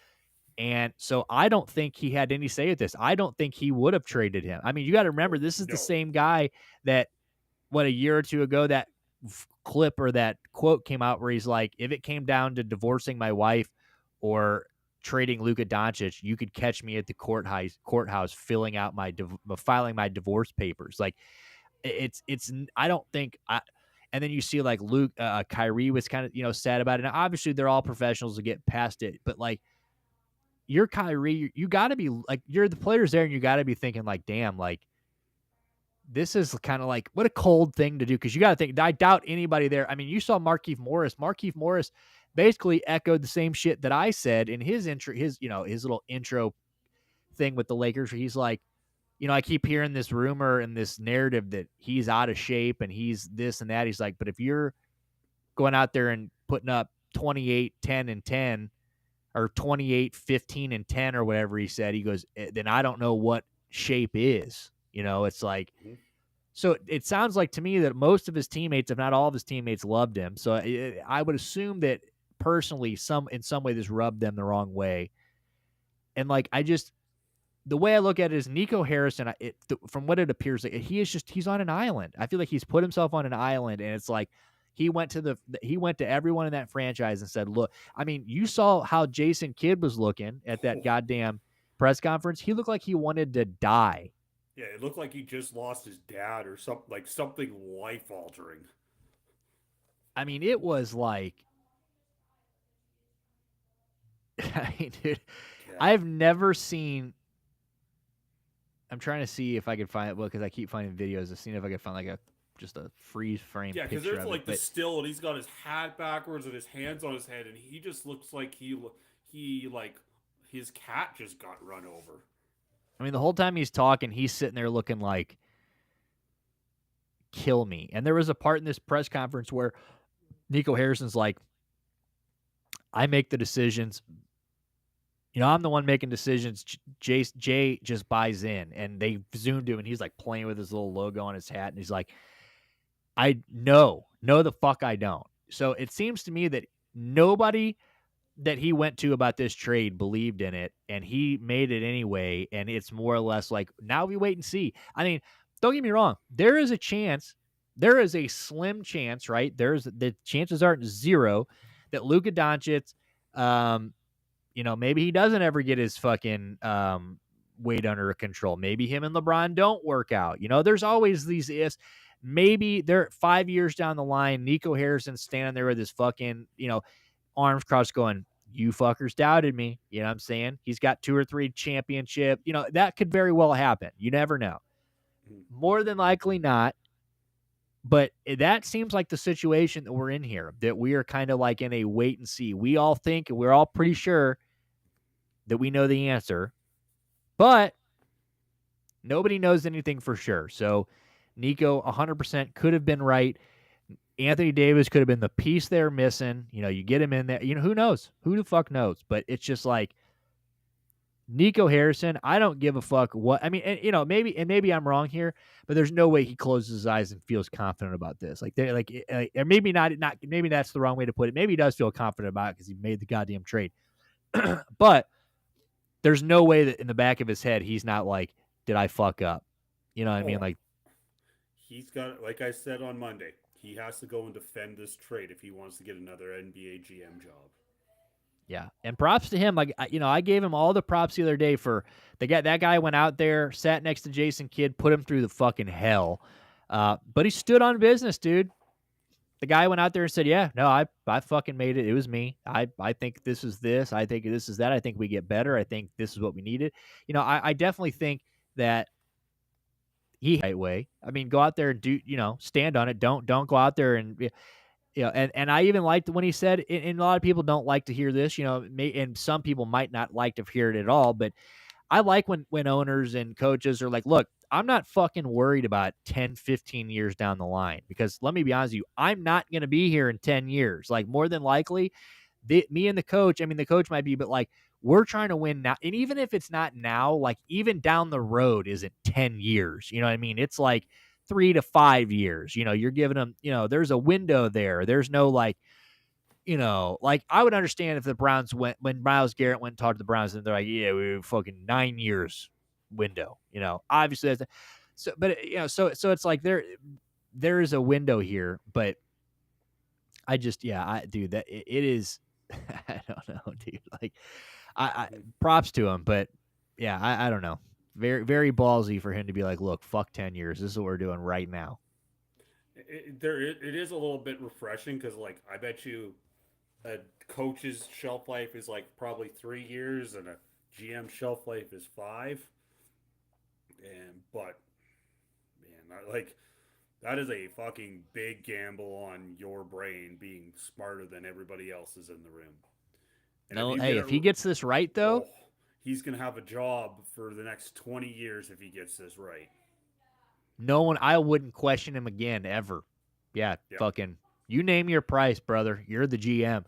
And so I don't think he had any say at this. I don't think he would have traded him. I mean, you got to remember, Oh, this is the no. same guy that a year or two ago, that clip or that quote came out where he's like, if it came down to divorcing my wife or trading Luka Doncic, you could catch me at the courthouse filling out filing my divorce papers. Like, it's I don't think and then you see like Kyrie was kind of, sad about it. Now, obviously they're all professionals to get past it, but like, you're Kyrie, you got to be like, you're the players there, and you got to be thinking like, damn, like, this is kind of like, what a cold thing to do, because you got to think, I doubt anybody there. I mean, you saw Markieff Morris. Markieff Morris basically echoed the same shit that I said in his intro, his little intro thing with the Lakers, where he's like, I keep hearing this rumor and this narrative that he's out of shape and he's this and that. He's like, but if you're going out there and putting up 28, 10, and 10, or 28, 15, and 10, or whatever he said, he goes, then I don't know what shape is. It's like, Mhm. so it sounds like to me that most of his teammates, if not all of his teammates, loved him. So I would assume that personally, in some way, this rubbed them the wrong way. And like, the way I look at it is Nico Harrison, from what it appears, like, he's on an island. I feel like he's put himself on an island, and it's like he went to everyone in that franchise and said, "Look, I mean, you saw how Jason Kidd was looking at that Oh, goddamn press conference. He looked like he wanted to die. yeah, it looked like he just lost his dad or something, like something life altering. I mean, it was like, I mean, dude, Yeah. I've never seen. I'm trying to see if I can find it, well, because I keep finding videos. I've seen if I can find like just a freeze frame Yeah, because picture there's of it, like the but still, and he's got his hat backwards and his hands on his head, and he just looks like he like his cat just got run over. I mean, the whole time he's talking, he's sitting there looking like, kill me. And there was a part in this press conference where Nico Harrison's like, I make the decisions. I'm the one making decisions. Jay just buys in. And they zoomed him, and he's like playing with his little logo on his hat. And he's like, I know the fuck I don't. So it seems to me that nobody that he went to about this trade believed in it, and he made it anyway. And it's more or less like, now we wait and see. I mean, don't get me wrong. There is a chance. There is a slim chance, right? The chances aren't zero that Luka Doncic, maybe he doesn't ever get his fucking weight under control. Maybe him and LeBron don't work out. There's always these ifs. Maybe they're 5 years down the line, Nico Harrison's standing there with his fucking, arms crossed going, you fuckers doubted me. You know what I'm saying? He's got 2 or 3 championship. That could very well happen. You never know. Mhm. More than likely not. But that seems like the situation that we're in here, that we are kind of like in a wait and see. We all think, and we're all pretty sure that we know the answer, but nobody knows anything for sure. So Nico 100% could have been right. Anthony Davis could have been the piece they're missing. You get him in there. Who knows? Who the fuck knows? But it's just like Nico Harrison. I don't give a fuck what. I mean, and, maybe I'm wrong here, but there's no way he closes his eyes and feels confident about this. Like they like, or maybe not. Maybe that's the wrong way to put it. Maybe he does feel confident about it because he made the goddamn trade. But there's no way that in the back of his head he's not like, did I fuck up? You know what I mean? Oh, Like, he's got, like I said on Monday, he has to go and defend this trade if he wants to get another NBA GM job. yeah. And props to him. Like, I gave him all the props the other day for that guy went out there, sat next to Jason Kidd, put him through the fucking hell. But he stood on business, dude. The guy went out there and said, "Yeah, no, I fucking made it. It was me. I think this is this. I think this is that. I think we get better. I think this is what we needed." I definitely think that he right way. I mean, go out there and do, stand on it. Don't go out there and and I even liked when he said, and a lot of people don't like to hear this, and some people might not like to hear it at all, but I like when owners and coaches are like, look, I'm not fucking worried about 10, 15 years down the line, because let me be honest with you, I'm not going to be here in 10 years. Like, more than likely, me and the coach, I mean, the coach might be, but like, we're trying to win now. And even if it's not now, like, even down the road isn't 10 years. You know what I mean? It's like 3 to 5 years. You're giving them, there's a window there. There's no like, like, I would understand if the Browns went, when Myles Garrett went and talked to the Browns, and they're like, yeah, we were fucking 9 years window, obviously that's so, but so it's like there is a window here, but I just, yeah, dude, that it is, I don't know, dude, like, I props to him, but yeah, I don't know. Very, very ballsy for him to be like, look, fuck 10 years. This is what we're doing right now. It is a little bit refreshing because, like, I bet you a coach's shelf life is like probably 3 years, and a GM shelf life is 5. And but man, like, that is a fucking big gamble on your brain being smarter than everybody else's in the room. And if No, you hey, get it, if he gets this right though, oh, he's gonna have a job for the next 20 years if he gets this right. I wouldn't question him again ever. Yeah, Yep. fucking, you name your price, brother. You're the GM.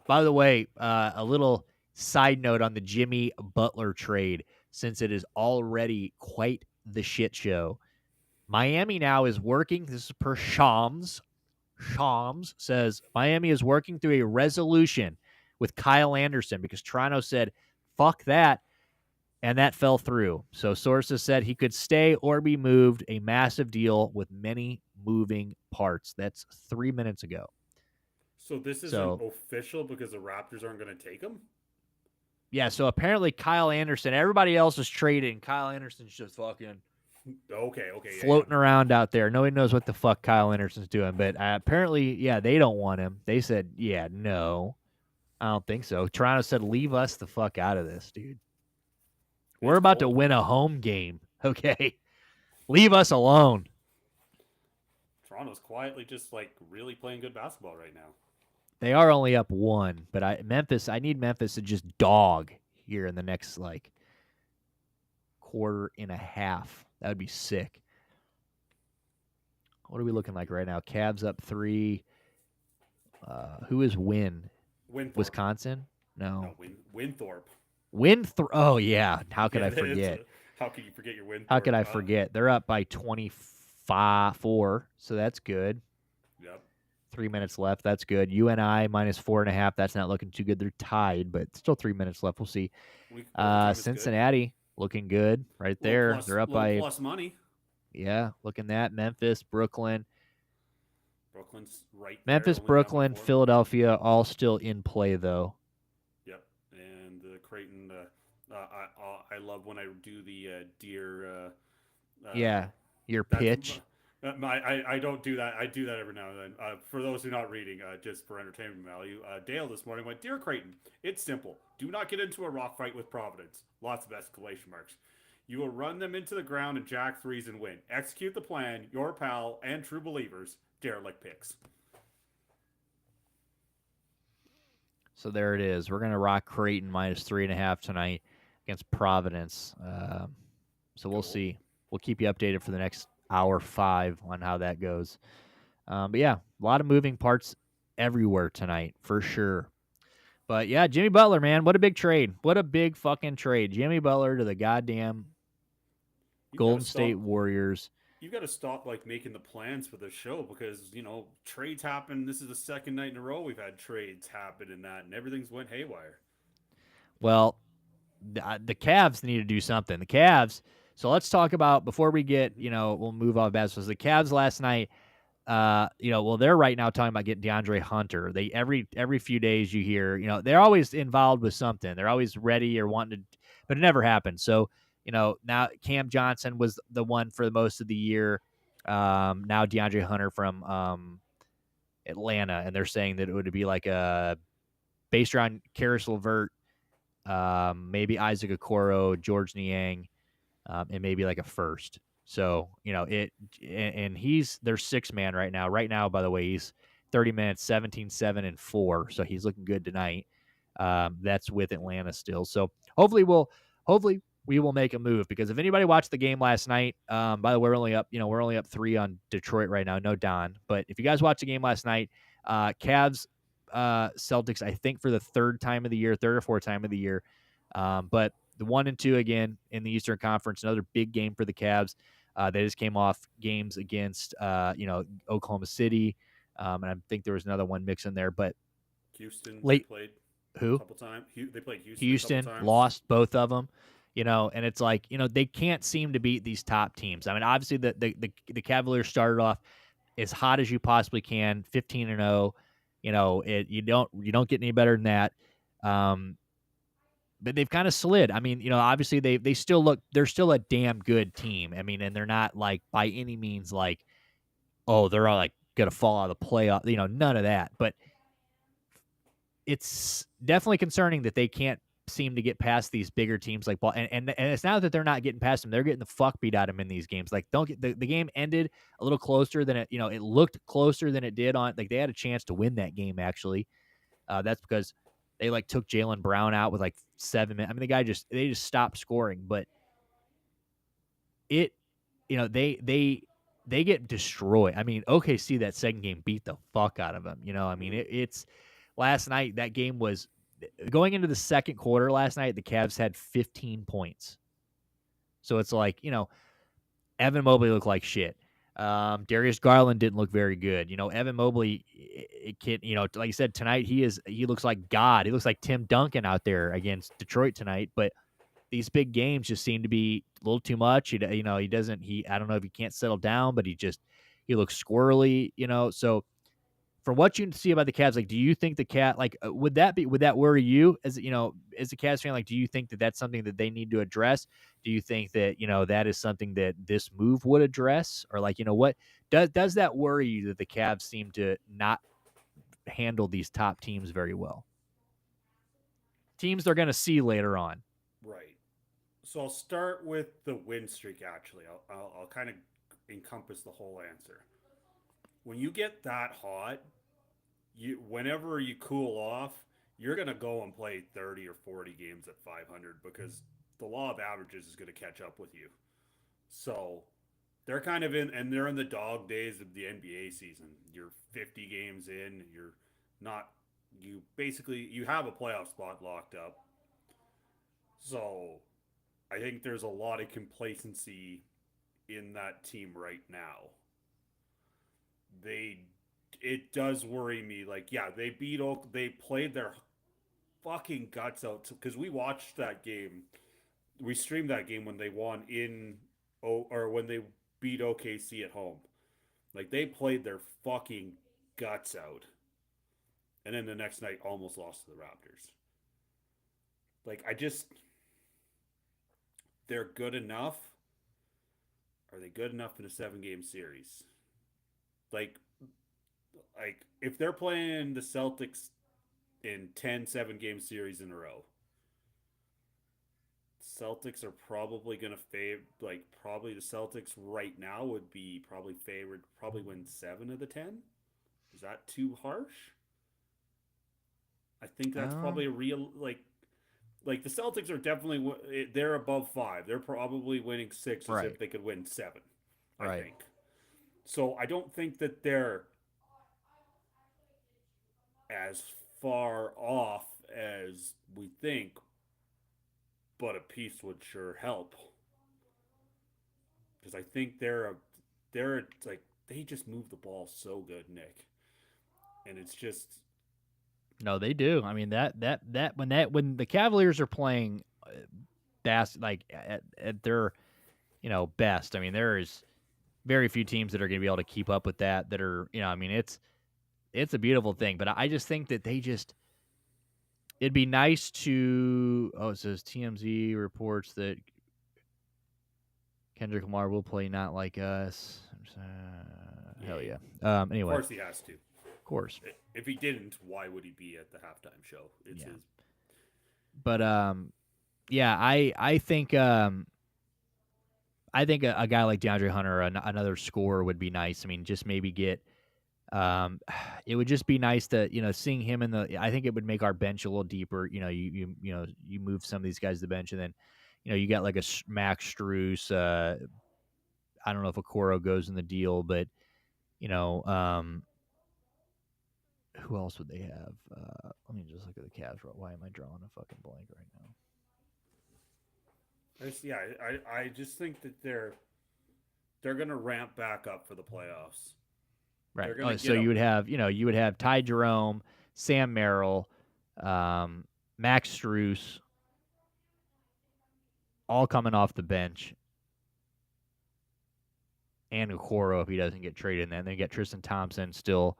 By the way, a little side note on the Jimmy Butler trade, since it is already quite the shit show. Miami now is working. This is per Shams. Shams says Miami is working through a resolution with Kyle Anderson because Toronto said, fuck that. And that fell through. So sources said he could stay or be moved, a massive deal with many moving parts. That's 3 minutes ago. So this isn't So, official because the Raptors aren't going to take him? yeah, so apparently Kyle Anderson, everybody else is traded, and Kyle Anderson's just fucking Okay, yeah. floating around out there. Nobody knows what the fuck Kyle Anderson's doing, but apparently, yeah, they don't want him. They said, yeah, no, I don't think so. Toronto said, leave us the fuck out of this, dude. We're It's about to cold. win a home game, okay? Leave us alone. Toronto's quietly just like really playing good basketball right now. They are only up 1, but I need Memphis to just dog here in the next like quarter and a half. That would be sick. What are we looking like right now? Cavs up 3. Who is Win? Winthorpe. Wisconsin? No, No. Winthorpe. Oh, yeah. How could Yeah, I forget? how could you forget your Winthorpe? How could I forget? They're up by 24, so that's good. Yep. 3 minutes left. That's good. UNI minus 4.5. That's not looking too good. They're tied, but still 3 minutes left. We'll see. Cincinnati looking good right there. They're up by plus money. Yeah, looking that. Memphis, Brooklyn. Brooklyn's right there. Memphis, only down by Brooklyn, 4. Philadelphia, all still in play though. Yep. And Creighton. I love when I do the deer. Yeah, your pitch. I don't do that. I do that every now and then. For those who are not reading, just for entertainment value, Dale this morning went, "Dear Creighton, it's simple. Do not get into a rock fight with Providence. Lots of exclamation marks. You will run them into the ground and jack threes and win. Execute the plan. Your pal and true believers, Derelict Picks." So there it is. We're gonna rock Creighton minus 3.5 tonight against Providence. So we'll see. We'll keep you updated for the next hour 5 on how that goes. But yeah, a lot of moving parts everywhere tonight for sure. But yeah, Jimmy Butler, man, what a big trade. What a big fucking trade. Jimmy Butler to the goddamn Golden State Warriors. You got to stop like making the plans for the show because trades happen. This is the second night in a row we've had trades happen and everything's went haywire. Well, the Cavs need to do something. The Cavs. So let's talk about before we get we'll move on basketball. So the Cavs last night. They're right now talking about getting DeAndre Hunter. They every few days you hear, they're always involved with something. They're always ready or wanting to, but it never happens. So, now Cam Johnson was the one for most of the year. Now DeAndre Hunter from Atlanta, and they're saying that it would be like a based around Karis LeVert, maybe Isaac Okoro, George Niang, and maybe like a first. So, and he's their 6 man right now. Right now, by the way, he's 30 minutes, 17, 7, and 4. So he's looking good tonight. That's with Atlanta still. So hopefully we will make a move, because if anybody watched the game last night, by the way, we're only up 3 on Detroit right now. No Don, but if you guys watched the game last night, Cavs, Celtics, I think for the third or fourth time of the year. But the 1 and 2 again in the Eastern Conference, another big game for the Cavs. They just came off games against, Oklahoma City. And I think there was another one mixed in there, but Houston, they late, played a who? couple times. They played Houston a couple Houston times. lost both of them, and it's like, they can't seem to beat these top teams. I mean, obviously the Cavaliers started off as hot as you possibly can, 15-0. You don't get any better than that. But they've kind of slid. I mean, obviously they're still a damn good team. I mean, and they're not like by any means like, oh, they're all like gonna fall out of the playoff. None of that. But it's definitely concerning that they can't seem to get past these bigger teams like ball. And it's not that they're not getting past them; they're getting the fuck beat out of them in these games. Like, don't get the game ended a little closer than it. It looked closer than it did on. Like, they had a chance to win that game actually. That's because they like took Jaylen Brown out with like 7 minutes. I mean, they just stopped scoring, but it, they get destroyed. I mean, OKC that second game beat the fuck out of them. I mean, it's last night. That game was going into the second quarter last night. The Cavs had 15 points. So it's like, Evan Mobley looked like shit. Darius Garland didn't look very good. Evan Mobley, like you said, tonight he looks like God. He looks like Tim Duncan out there against Detroit tonight. But these big games just seem to be a little too much. He doesn't. I don't know if he can't settle down, but he looks squirrely. So from what you see about the Cavs, like, do you think the Cat, like, would that worry you as as a Cavs fan? Like, do you think that that's something that they need to address? Do you think that that is something that this move would address, or like, what does that worry you that the Cavs seem to not handle these top teams very well? Teams they're going to see later on. Right. So I'll start with the win streak. Actually, I'll kind of encompass the whole answer. When you get that hot, whenever you cool off, you're gonna go and play 30 or 40 games at 500 because the law of averages is gonna catch up with you. So they're kind of they're in the dog days of the NBA season. You're 50 games in. You're not. You have a playoff spot locked up. So I think there's a lot of complacency in that team right now. They It does worry me. Like, yeah, they played their fucking guts out because we watched that game. We streamed that game when they won or when they beat OKC at home. Like, they played their fucking guts out, and then the next night almost lost to the Raptors. Like, they're good enough. Are they good enough in a 7 game series? Like, if they're playing the Celtics in 10 7 game series in a row, Celtics are probably going to probably the Celtics right now would be probably favored, probably win 7 of the 10. Is that too harsh? I think that's probably a real, like the Celtics are definitely, they're above 5. They're probably winning 6 as Right. if they could win 7, I Right. think. So I don't think that they're as far off as we think, but a piece would sure help. Because I think they're like, they just move the ball so good, Nick, and it's just No, they do. I mean, when the Cavaliers are playing best, like at their best. I mean, there is very few teams that are going to be able to keep up with that. That are I mean, it's a beautiful thing. But I just think that it'd be nice to. Oh, it says TMZ reports that Kendrick Lamar will play Not Like Us. Hell yay. yeah. Of Anyway, course he has to. Of course. If he didn't, why would he be at the halftime show? It's Yeah. his. But yeah, I think a guy like DeAndre Hunter, another scorer would be nice. I mean, just maybe get it would just be nice to, seeing him in the. I think it would make our bench a little deeper. You move some of these guys to the bench, and then, you got like a Max Struess. I don't know if Okoro goes in the deal, but you know, who else would they have? Let me just look at the Cavs. Why am I drawing a fucking blank right now? Yeah, I just think that they're gonna ramp back up for the playoffs. They're Right. gonna So get up. you would have Ty Jerome, Sam Merrill, Max Struess, all coming off the bench, and Okoro if he doesn't get traded. And then they get Tristan Thompson still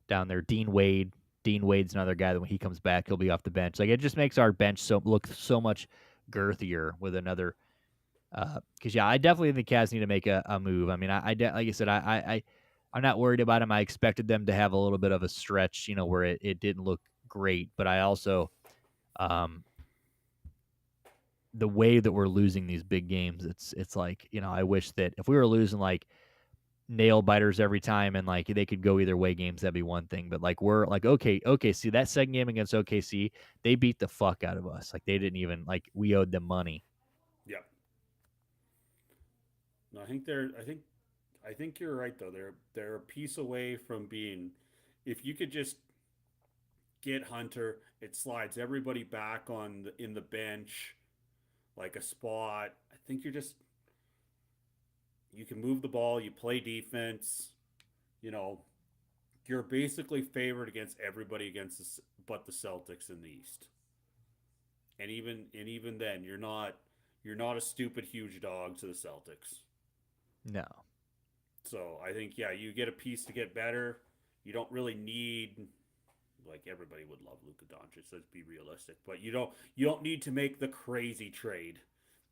down there. Dean Wade. Dean Wade's another guy that when he comes back, he'll be off the bench. Like, it just makes our bench look so much girthier with another. Because I definitely think the Cavs need to make a move. I mean, like I said, I'm not worried about them. I expected them to have a little bit of a stretch, where it didn't look great. But I also, the way that we're losing these big games, it's like, I wish that if we were losing like nail biters every time and like they could go either way games, that'd be one thing. But like we're like, okay, see that second game against OKC, they beat the fuck out of us. Like they didn't even like we owed them money. Yeah. No, I think you're right though. They're a piece away from being. If you could just get Hunter, it slides everybody back in the bench like a spot. I think you can move the ball, you play defense. You know, you're basically favored against everybody but the Celtics in the East. And even then, you're not a stupid huge dog to the Celtics. No. So I think yeah, you get a piece to get better. You don't really need like everybody would love Luka Doncic. Let's be realistic, but you don't need to make the crazy trade.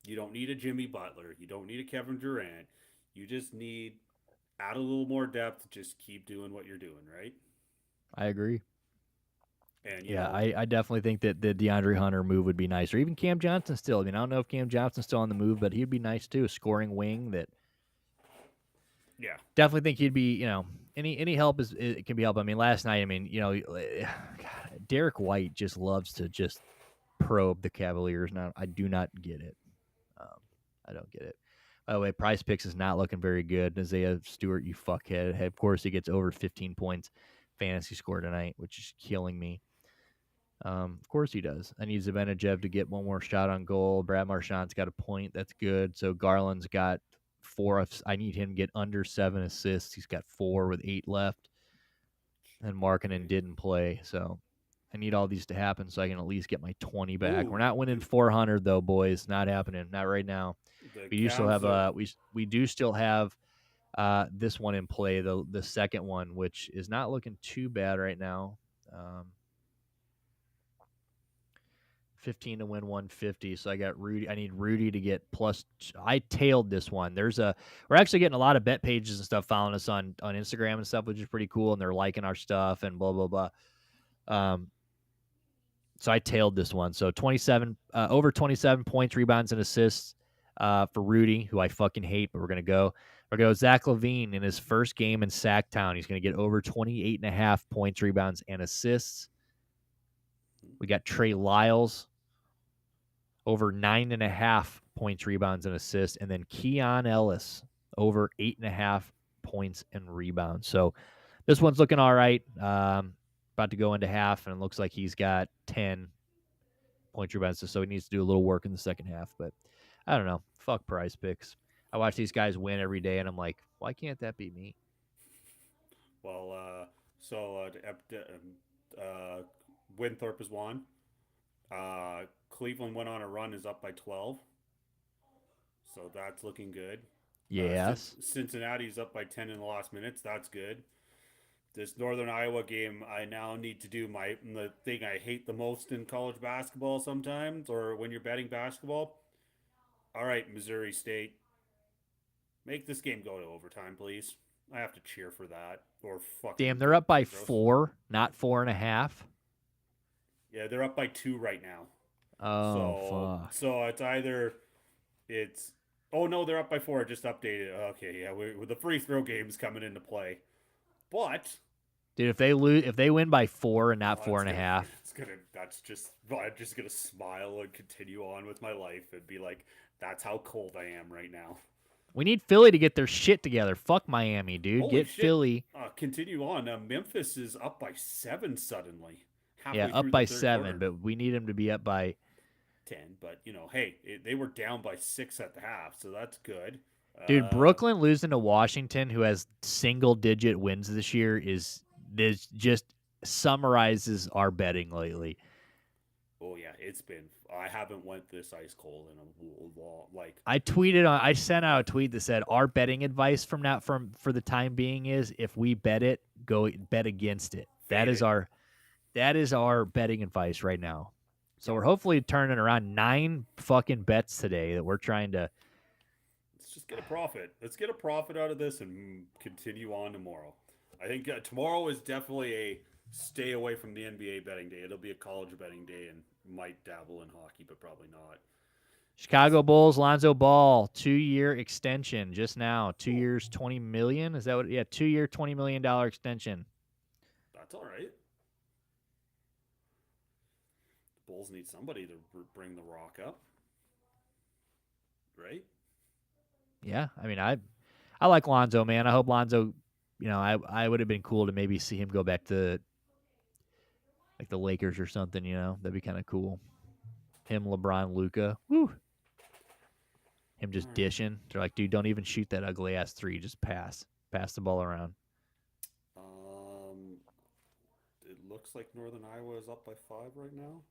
You don't need a Jimmy Butler. You don't need a Kevin Durant. You just need add a little more depth. Just keep doing what you're doing, right? I agree. And Yeah, I definitely think that the DeAndre Hunter move would be nice, or even Cam Johnson still. I mean, I don't know if Cam Johnson's still on the move, but he'd be nice too, a scoring wing that yeah, definitely think he'd be, any help is it can be help. I mean, last night, I mean, God, Derek White just loves to just probe the Cavaliers. Now, I do not get it. Um, I don't get it. By the way, Price Picks is not looking very good. Isaiah Stewart, you fuckhead. Of course, he gets over 15 points fantasy score tonight, which is killing me. Of course he does. I need Zibanejad to get one more shot on goal. Brad Marchand's got a point. That's good. So Garland's got 4. I need him to get under 7 assists. He's got 4 with 8 left. And Markkanen didn't play. So I need all these to happen so I can at least get my 20 back. We're ooh, not winning 400 though, boys. Not happening. Not right now. the We do still Cavs have are we do still have this one in play, the second one, which is not looking too bad right now. 15 to win 150. So I got Rudy. I need Rudy to get plus. I tailed this one. We're actually getting a lot of bet pages and stuff following us on Instagram and stuff, which is pretty cool. And they're liking our stuff and blah, blah, blah. So I tailed this one. So 27, over 27 points, rebounds, and assists for Rudy, who I fucking hate, but we're going to go. We're going to go Zach LaVine in his first game in Sacktown. He's going to get over 28.5 points, rebounds, and assists. We got Trey Lyles over 9.5 points, rebounds, and assists. And then Keon Ellis over 8.5 points and rebounds. So this one's looking all right. About to go into half, and it looks like he's got 10 points, rebounds. So he needs to do a little work in the second half. But I don't know. Fuck Prize Picks. I watch these guys win every day, and I'm like, why can't that be me? well. Winthrop is won. Cleveland went on a run, is up by 12, so that's looking good. Yes. Cincinnati's up by 10 in the last minutes. That's good. This Northern Iowa game, I now need to do the thing I hate the most in college basketball sometimes, or when you're betting basketball. All right, Missouri State, make this game go to overtime, please. I have to cheer for that or fucking Damn, they're get up by gross. 4, not 4.5. Yeah, they're up by 2 right now. Oh, fuck. So it's either it's oh no, they're up by 4. I just updated. Okay, yeah, the free throw game's coming into play. But Dude, if they win by 4 and not 4.5, I'm just gonna smile and continue on with my life and be like, that's how cold I am right now. we need Philly to get their shit together. Fuck Miami, dude. Holy Get shit! Philly. Continue on. Memphis is up by 7 suddenly, Yeah, halfway up through the by third 7, quarter. but we need them to be up by 10, but hey, they were down by 6 at the half, so that's good. Dude, Brooklyn losing to Washington, who has single-digit wins this year, this just summarizes our betting lately. Oh yeah, I haven't went this ice cold in a long like. I sent out a tweet that said our betting advice for the time being is if we bet it, go bet against it. That is our betting advice right now. So we're hopefully turning around 9 fucking bets today that we're trying to. Let's just get a profit. Let's get a profit out of this and continue on tomorrow. I think tomorrow is definitely a stay away from the NBA betting day. It'll be a college betting day and might dabble in hockey, but probably not. Chicago Bulls, Lonzo Ball, 2-year extension just now. 2 years, $20 million. Is that what? Yeah, 2-year, $20 million extension. That's all right. The Bulls need somebody to bring the rock up, right? Yeah, I mean, I like Lonzo, man. I hope Lonzo. I would have been cool to maybe see him go back to like the Lakers or something. That'd be kind of cool. Him, LeBron, Luka. Woo. Him just dishing. They're like, dude, don't even shoot that ugly ass 3. Just pass the ball around. It looks like Northern Iowa is up by 5 right now.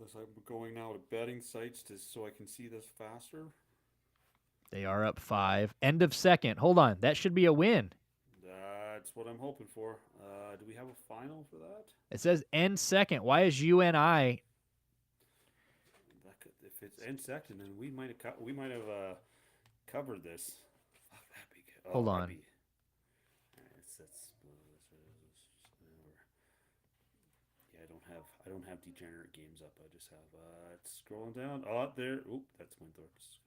As I'm going now to betting sites so I can see this faster. They are up 5. End of second. Hold on, that should be a win. That's what I'm hoping for. Do we have a final for that? It says end second. Why is UNI? If it's end second, then we might have covered this. Oh, that'd be good. Hold on. I don't have degenerate games up. I just have it's scrolling down. Oh, there. Oop, that's Winthrop's.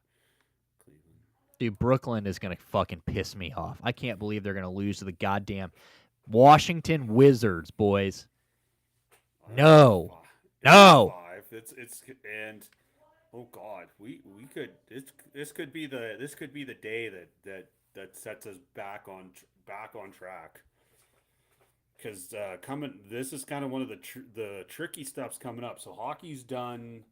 Cleveland. Dude, Brooklyn is going to fucking piss me off. I can't believe they're going to lose to the goddamn Washington Wizards, boys. No. No. 5. It's and oh god, we could this could be the day that sets us back on track. Because this is kind of one of the tricky stuff's coming up. So hockey's done,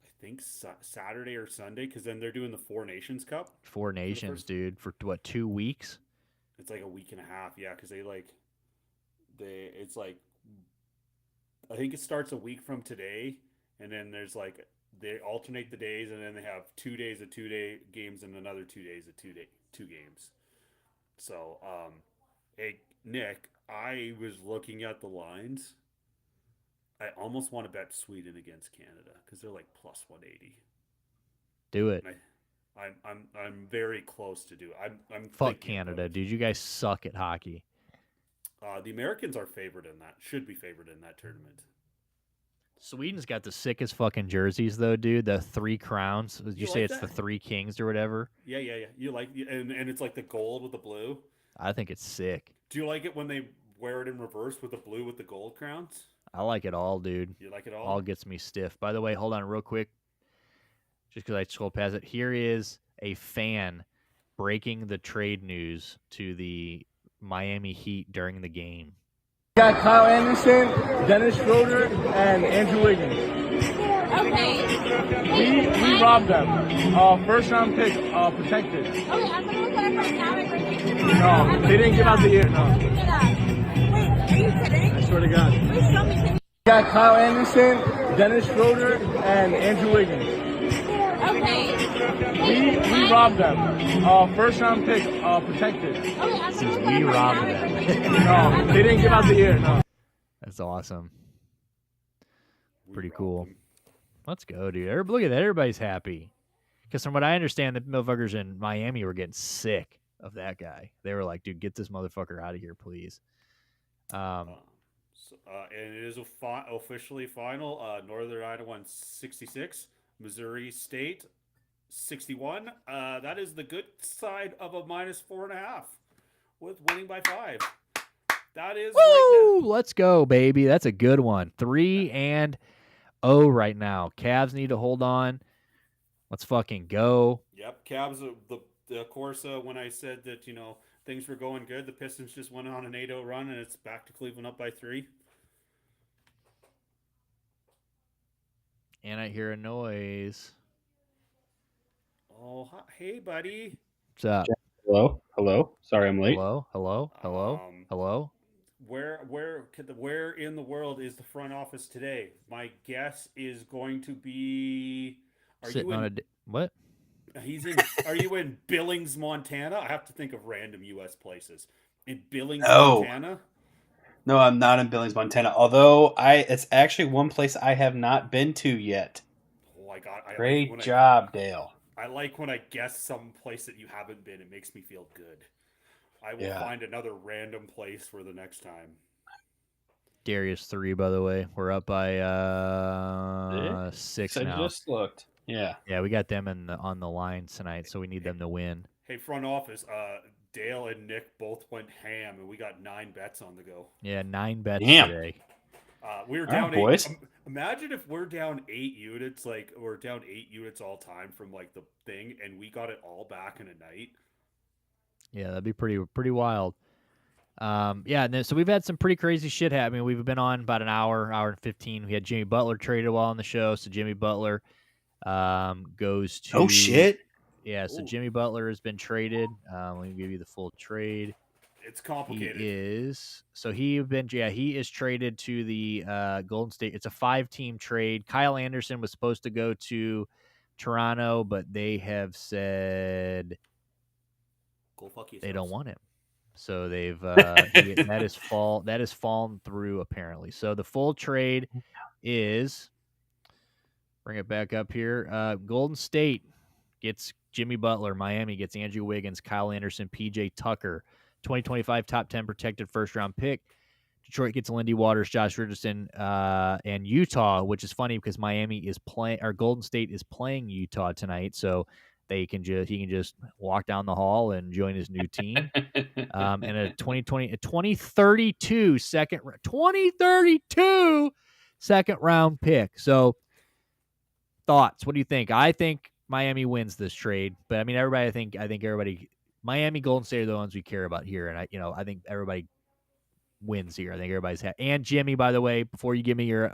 I think Saturday or Sunday, because then they're doing the Four Nations Cup. Four Nations, dude, for what, 2 weeks? It's like a week and a half, yeah. Because it's like, I think it starts a week from today, and then there's like they alternate the days, and then they have 2 days of 2-day games and another 2 days of 2 games. So, hey, Nick, I was looking at the lines. I almost want to bet Sweden against Canada because they're like plus 180. Do it. I'm very close to do it. I'm Fuck Canada, dude. You guys suck at hockey. The Americans are favored in that. Should be favored in that tournament. Sweden's got the sickest fucking jerseys, though, dude. The 3 crowns. You say it's the 3 kings or whatever? Yeah. You like and it's like the gold with the blue. I think it's sick. Do you like it when they wear it in reverse with the blue with the gold crowns? I like it all, dude. You like it all? All gets me stiff. By the way, hold on real quick. Just because I scrolled past it. Here is a fan breaking the trade news to the Miami Heat during the game. We got Kyle Anderson, Dennis Schroeder, and Andrew Wiggins. Okay. We robbed them. First round pick, protected. Okay, I'm gonna look at it right now and bring it. No, they didn't give out the year, no. Wait, are you kidding? I swear to God. Please show me. We got Kyle Anderson, Dennis Schroeder, and Andrew Wiggins. Okay. We robbed them. First round pick, protected. Okay, I'm gonna look We at it right robbed now and bring it. No, they didn't give out the year, no. That's awesome. Pretty cool. Let's go, dude. Look at that. Everybody's happy. Because from what I understand, the motherfuckers in Miami were getting sick. of that guy. They were like, dude, get this motherfucker out of here, please. And it is officially final. Northern Iowa won 66, Missouri State 61. That is the good side of a -4.5 with winning by 5. That is Woo! right now. Let's go, baby. That's a good one. 3-0 right now. Cavs need to hold on. Let's fucking go. Yep, Cavs. Of course, when I said that things were going good, the Pistons just went on an 8-0 run, and it's back to Cleveland up by 3. And I hear a noise. Oh, hey, buddy. What's up? Hello. Sorry, I'm late. Hello. Where in the world is the front office today? My guess is going to be. What? Are you in Billings, Montana? I have to think of random U.S. places. In Billings, No. Montana? No, I'm not in Billings, Montana. Although it's actually one place I have not been to yet. Oh, I got. Great job, Dale. I like when I guess some place that you haven't been. It makes me feel good. I will find another random place for the next time. Darius 3, by the way. We're up by 6 now. I just looked. Yeah. Yeah, we got them on the line tonight, so we need them to win. Hey, front office. Dale and Nick both went ham, and we got 9 bets on the go. Yeah, 9 bets today. We were down 8. Boys. Imagine if we're down 8 units, like we're down 8 units all time from like the thing, and we got it all back in a night. Yeah, that'd be pretty wild. So we've had some pretty crazy shit happen. We've been on about an hour and 15. We had Jimmy Butler traded while on the show, so Jimmy Butler goes to. Oh shit! Yeah, so Jimmy Butler has been traded. Let me give you the full trade. It's complicated. He is traded to the Golden State. It's a 5-team trade. Kyle Anderson was supposed to go to Toronto, but they have said go fuck yourselves. They don't want him. So they've that has fallen through apparently. So the full trade is, bring it back up here. Golden State gets Jimmy Butler. Miami gets Andrew Wiggins, Kyle Anderson, PJ Tucker. 2025 top 10 protected first-round pick. Detroit gets Lindy Waters, Josh Richardson, and Utah, which is funny because Golden State is playing Utah tonight, so he can just walk down the hall and join his new team. And a 2032 second round pick. So thoughts? What do you think? I think Miami wins this trade, but I mean I think everybody. Miami, Golden State are the ones we care about here, and I think everybody wins here. I think everybody's happy. And Jimmy, by the way, before you give me your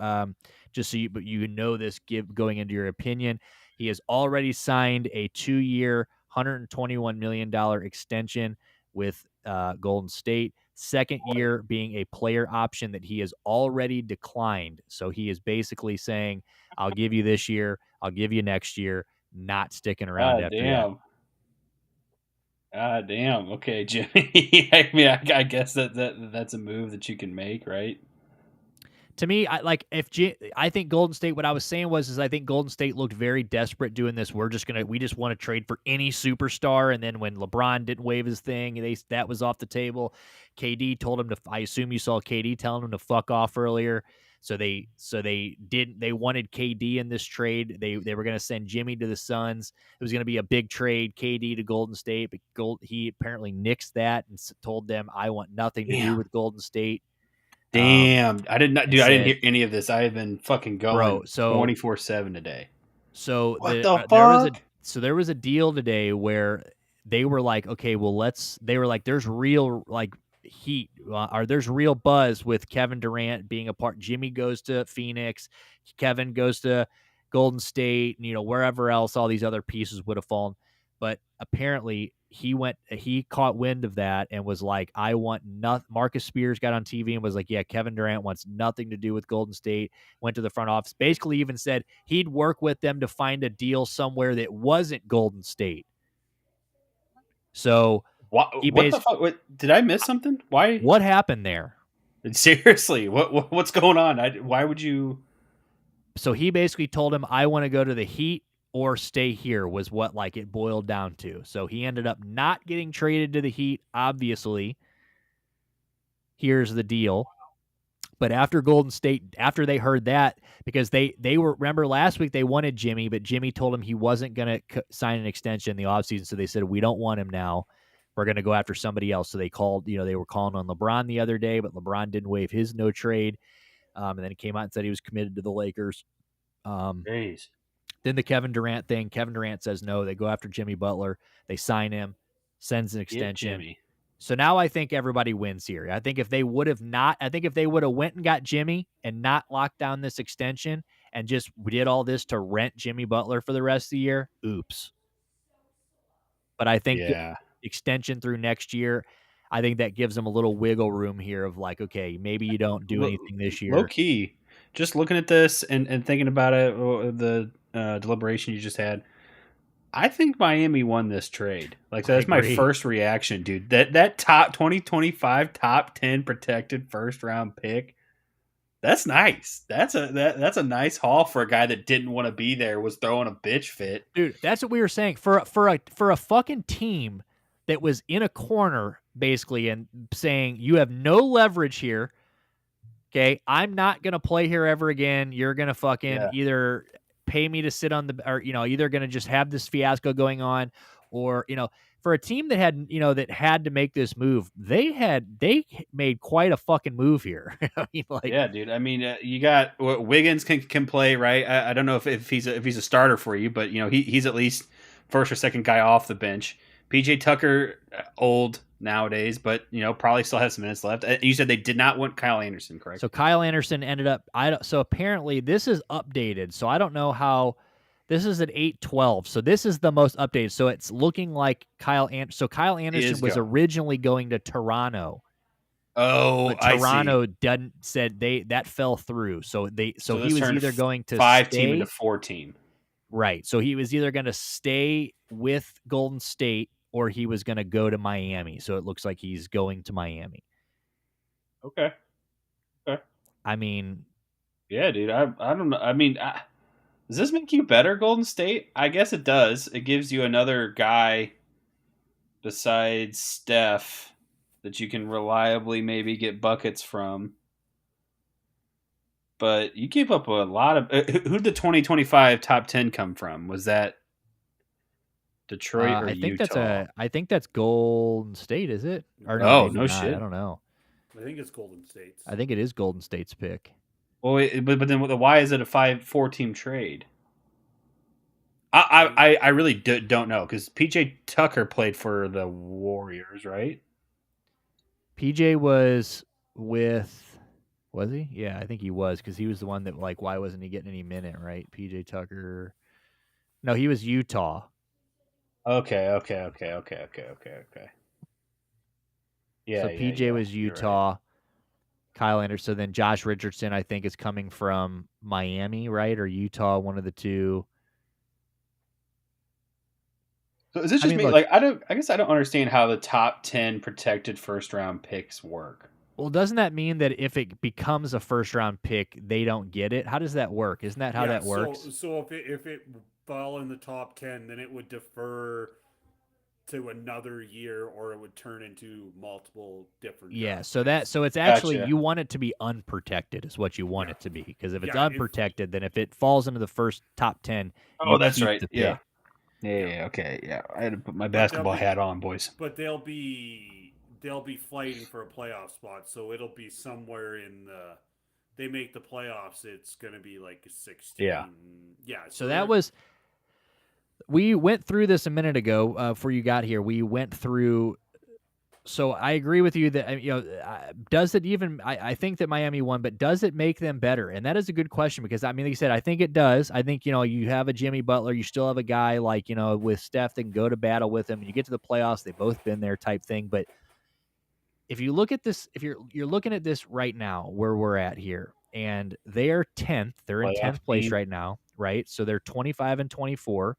just so you know this, going into your opinion, he has already signed a 2-year, $121 million extension with Golden State. Second year being a player option that he has already declined. So he is basically saying, "I'll give you this year, I'll give you next year, not sticking around after that." Damn. Okay, Jimmy. I mean, I guess that's a move that you can make, right? To me, I think Golden State. What I was saying was, I think Golden State looked very desperate doing this. We just want to trade for any superstar, and then when LeBron didn't wave his thing, that was off the table. KD told him to. I assume you saw KD telling him to fuck off earlier. So they didn't. They wanted KD in this trade. They were going to send Jimmy to the Suns. It was going to be a big trade, KD to Golden State, but he apparently nixed that and told them, "I want nothing to do with Golden State." Damn, I didn't hear any of this. I have been fucking going 24/7 today. So what the fuck? There was a deal today where they were like, okay, well there's real heat, or there's real buzz with Kevin Durant being a part. Jimmy goes to Phoenix, Kevin goes to Golden State, and wherever else all these other pieces would have fallen. But apparently he caught wind of that and was like, I want nothing. Marcus Spears got on TV and was like, yeah, Kevin Durant wants nothing to do with Golden State. Went to the front office, basically even said he'd work with them to find a deal somewhere that wasn't Golden State. So what the fuck? Did I miss something? Why? What happened there? Seriously, what's going on? Why would you? So he basically told him, I want to go to the Heat or stay here was what like it boiled down to. So he ended up not getting traded to the Heat, obviously. Here's the deal. But after Golden State, after they heard that, because they were, remember last week they wanted Jimmy, but Jimmy told him he wasn't going to sign an extension in the offseason. So they said, we don't want him now. We're going to go after somebody else. So they called, they were calling on LeBron the other day, but LeBron didn't waive his no trade. And then he came out and said he was committed to the Lakers. Jeez. Then the Kevin Durant thing. Kevin Durant says no. They go after Jimmy Butler. They sign him, sends an extension. Jimmy. So now I think everybody wins here. I think if they would have went and got Jimmy and not locked down this extension and just did all this to rent Jimmy Butler for the rest of the year, oops. But I think the extension through next year, I think that gives them a little wiggle room here of like, okay, maybe you don't do anything this year. Low key, just looking at this and thinking about it, the deliberation you just had, I think Miami won this trade. Like that's my first reaction, dude. That top 2025 top 10 protected first round pick. That's nice. That's a nice haul for a guy that didn't want to be there, was throwing a bitch fit. Dude, that's what we were saying. For a fucking team that was in a corner basically and saying you have no leverage here. Okay, I'm not gonna play here ever again. You're gonna fucking either pay me to sit on the, or either gonna just have this fiasco going on, or for a team that had to make this move, they made quite a fucking move here. I mean, yeah, dude. I mean, you got Wiggins can play, right? I don't know if he's a starter for you, but he's at least first or second guy off the bench. PJ Tucker, old nowadays, but probably still has some minutes left. You said they did not want Kyle Anderson, correct? So Kyle Anderson ended up. So apparently this is updated. So I don't know how. This is at 8/12. So this is the most updated. So it's looking like Kyle Anderson was originally going to Toronto. Oh, but Toronto said that fell through. So he was either going to 5-team into 4-team. Right. So he was either going to stay with Golden State or he was going to go to Miami. So it looks like he's going to Miami. Okay. I mean, yeah, dude. I don't know. I mean, does this make you better, Golden State? I guess it does. It gives you another guy besides Steph that you can reliably maybe get buckets from. But you keep up a lot of. Who'd the 2025 top 10 come from? Was that Detroit or Utah? I think that's Golden State, is it? Or no shit. I don't know. I think it's Golden State's. I think it is Golden State's pick. Well, but then why is it a 4-team trade? I really don't know, because PJ Tucker played for the Warriors, right? PJ was with, was he? Yeah, I think he was, because he was the one that, like, why wasn't he getting any minute, right? PJ Tucker. No, he was Utah. Okay. Yeah. So PJ was Utah. Right. Kyle Anderson. So then Josh Richardson, I think, is coming from Miami, right? Or Utah, one of the two. So is it just me? Look, I guess I don't understand how the top 10 protected first round picks work. Well, doesn't that mean that if it becomes a first round pick, they don't get it? How does that work? Isn't that how that works? So if it fell in the top 10, then it would defer to another year, or it would turn into multiple different. Yeah. So it's actually, you want it to be unprotected is what you want it to be. Because if it's unprotected, then if it falls into the first top 10, that's right. Yeah. Yeah. Okay. Yeah. I had to put my basketball hat on, boys. But they'll be fighting for a playoff spot, so it'll be somewhere in the. They make the playoffs. It's going to be like 16. Yeah. Yeah. So that was. We went through this a minute ago before you got here. We went through. So I agree with you that does it even? I think that Miami won, but does it make them better? And that is a good question, because I mean, like you said, I think it does. I think you have a Jimmy Butler, you still have a guy like with Steph that can go to battle with him. And you get to the playoffs, they've both been there, type thing. But if you look at this, if you're looking at this right now, where we're at here, and they are 10th, they're in 10th place right now, right? So they're 25-24.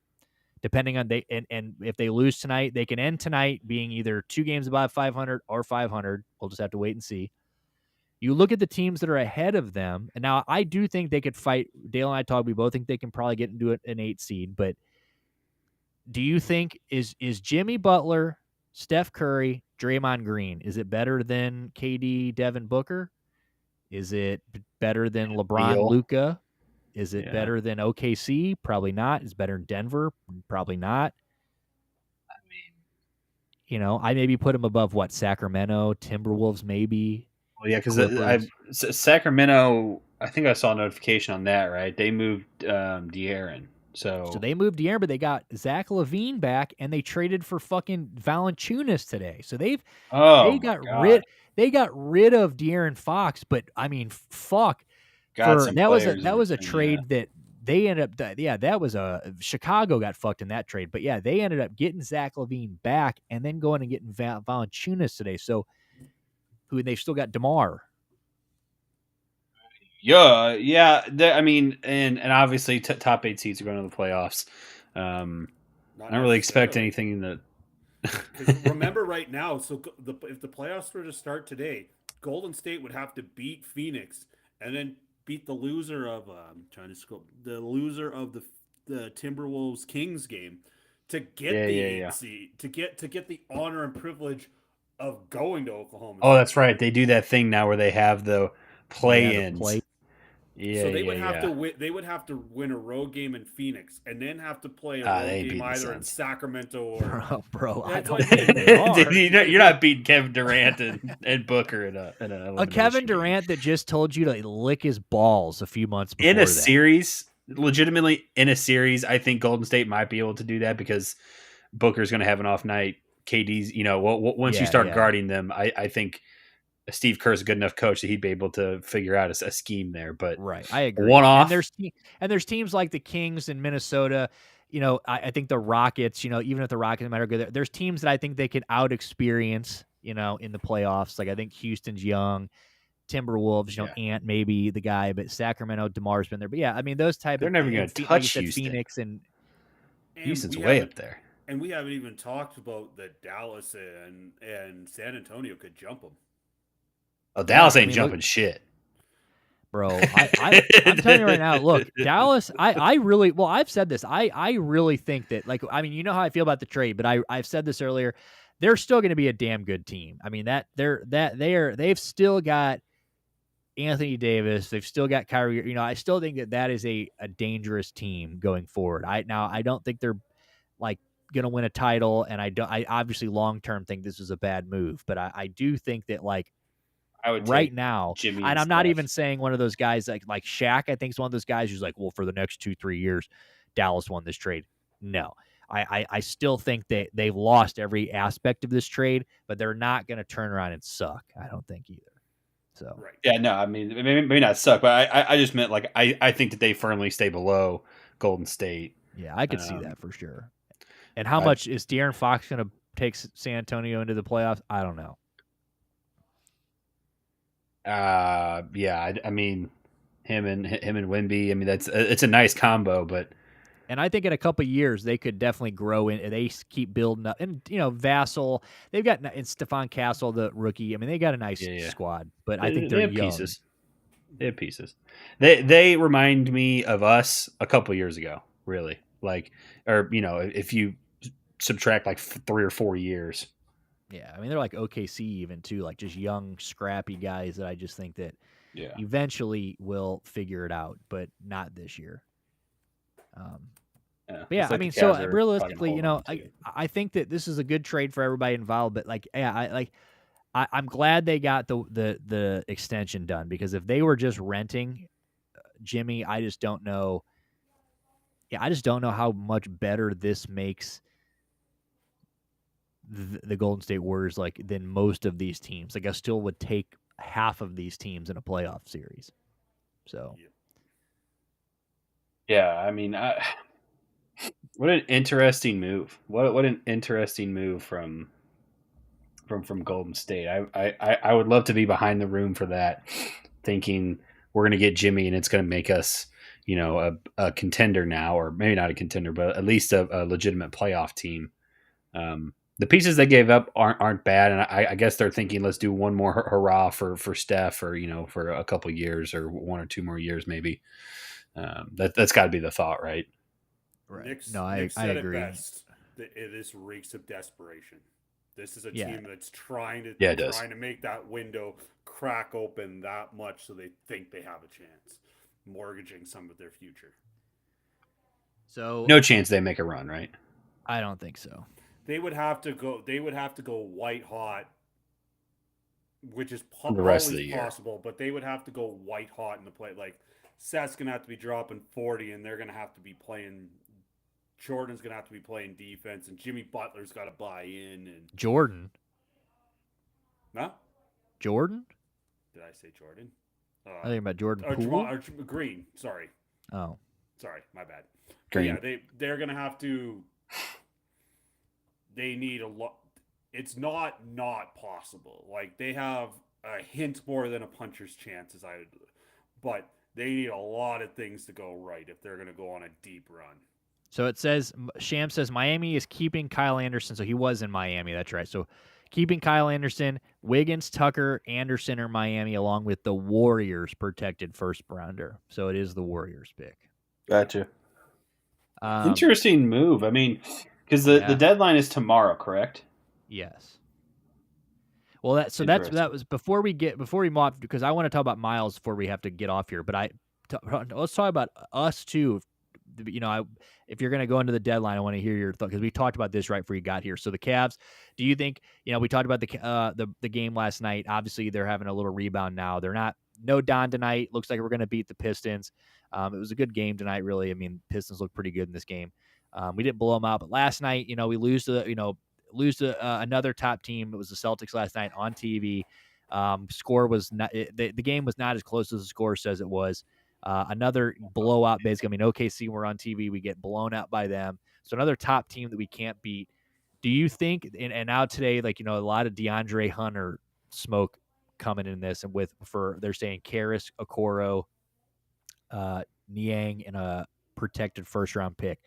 Depending on and if they lose tonight, they can end tonight being either 2 games above 500 or 500. We'll just have to wait and see. You look at the teams that are ahead of them, and now I do think they could fight. Dale and I talked. We both think they can probably get into an 8 seed. But do you think is Jimmy Butler, Steph Curry, Draymond Green, is it better than KD, Devin Booker? Is it better than LeBron, Beal. Luka? Is it Yeah. better than OKC? Probably not. Is it better than Denver? Probably not. I mean, You know, I maybe put them above what, Sacramento, Timberwolves, maybe. well, yeah, because Clippers. Sacramento, I think I saw a notification on that, right? They moved De'Aaron. So they moved De'Aaron, but they got Zach LaVine back, and they traded for fucking Valanciunas today. So they got rid of De'Aaron Fox, but I mean, fuck. That was a trade that they ended up. Yeah, that was Chicago got fucked in that trade, but yeah, they ended up getting Zach LaVine back, and then going and getting Valanciunas today. So they've still got DeMar. Yeah. I mean, and obviously top 8 seeds are going to the playoffs. I don't really expect anything in the. Remember right now, so if the playoffs were to start today, Golden State would have to beat Phoenix and then beat the loser of the loser of the Timberwolves Kings game to get the seed, to get the honor and privilege of going to Oklahoma. Oh, that's right. They do that thing now where they have the play-ins. Yeah, so they would have to win. They would have to win a road game in Phoenix, and then have to play a road game either in Sacramento or bro. I don't you're not beating Kevin Durant and Booker in a Kevin Durant that just told you to lick his balls a few months before in a series. Legitimately, in a series, I think Golden State might be able to do that because Booker's going to have an off night. KD's, once you start guarding them, I think Steve Kerr's a good enough coach that he'd be able to figure out a scheme there. But right, I agree. One off, and there's teams like the Kings in Minnesota. I think the Rockets. Even if the Rockets might are good, there's teams that I think they can out experience. In the playoffs, like I think Houston's young, Timberwolves. Ant maybe the guy, but Sacramento, DeMar's been there. But yeah, I mean those type. They're never going to touch Houston. Phoenix and Houston's way up there. And we haven't even talked about that Dallas and San Antonio could jump them. Oh, Dallas ain't jumping shit. Bro, I'm telling you right now, look, Dallas, I've said this. I really think that, you know how I feel about the trade, but I've said this earlier. They're still going to be a damn good team. I mean, they've still got Anthony Davis. They've still got Kyrie. I still think that is a dangerous team going forward. I don't think they're going to win a title, and I obviously long term think this is a bad move, but I do think that I would right now, Jimmy and I'm not even saying one of those guys like Shaq. I think is one of those guys who's like, well, for the next 2-3 years, Dallas won this trade. No, I still think that they've lost every aspect of this trade, but they're not going to turn around and suck. I don't think either. So right, yeah, no, I mean maybe not suck, but I just meant I think that they firmly stay below Golden State. Yeah, I could see that for sure. And how much is De'Aaron Fox going to take San Antonio into the playoffs? I don't know. Yeah, I mean, him and Wemby. I mean, it's a nice combo, but and I think in a couple of years they could definitely grow in. They keep building up, and Vassell. They've got and Stephon Castle, the rookie. I mean, they got a nice squad, but I think they're have young. Pieces. They have pieces. They remind me of us a couple of years ago, really. If you subtract 3 or 4 years. Yeah, I mean they're like OKC even too, just young, scrappy guys that I just think that eventually will figure it out, but not this year. But yeah, I mean, so realistically, I think that this is a good trade for everybody involved. But I'm glad they got the extension done, because if they were just renting Jimmy, I just don't know. Yeah, I just don't know how much better this makes the Golden State Warriors than most of these teams. I still would take half of these teams in a playoff series. So yeah, I mean, what an interesting move. What an interesting move from Golden State. I would love to be behind the room for that, thinking we're going to get Jimmy and it's going to make us a contender now, or maybe not a contender, but at least a legitimate playoff team. the pieces they gave up aren't bad, and I guess they're thinking let's do one more hurrah for Steph, or for a couple years, or 1 or 2 more years maybe. That's got to be the thought, right? Right. Nick I said it agree. best. This reeks of desperation. This is a Yeah. team that's trying it to make that window crack open that much so they think they have a chance, mortgaging some of their future. So no chance they make a run, right? I don't think so. They would have to go white hot, which is The rest of always the year. possible, but they would have to go white hot in the play. Like Seth's gonna have to be dropping 40, and they're gonna have to be playing. Jordan's gonna have to be playing defense, and Jimmy Butler's got to buy in. And Jordan. no, Jordan? did I say Jordan? I think about Jordan or Poole. Green. Sorry, Oh, my bad. Green. But yeah, they're gonna have to. They need a lot. It's not possible. Like they have a hint more than a puncher's chance, but they need a lot of things to go right if they're gonna go on a deep run. so it says Sham says Miami is keeping Kyle Anderson. So he was in Miami. That's right. So keeping Kyle Anderson, Wiggins, Tucker, Anderson are Miami, along with the Warriors protected first rounder. So it is the Warriors pick. Gotcha. Interesting move. I mean, because the deadline is tomorrow, correct? Yes. Well, that was before we move off, because I want to talk about Miles before we have to get off here. But let's talk about us too. If you're going to go into the deadline, I want to hear your thought, because we talked about this right before you got here. So the Cavs, do you think, we talked about the game last night. Obviously, they're having a little rebound now. They're no Don tonight. Looks like we're going to beat the Pistons. It was a good game tonight, really. I mean, Pistons look pretty good in this game. We didn't blow them out, but last night, we lose to another top team. It was the Celtics last night on TV. Score was not the game was not as close as the score says it was. Another blowout, basically. I mean, OKC were on TV. We get blown out by them. So another top team that we can't beat. Do you think, and now today, a lot of DeAndre Hunter smoke coming in this, and they're saying Karis, Okoro, Niang, and a protected first round pick.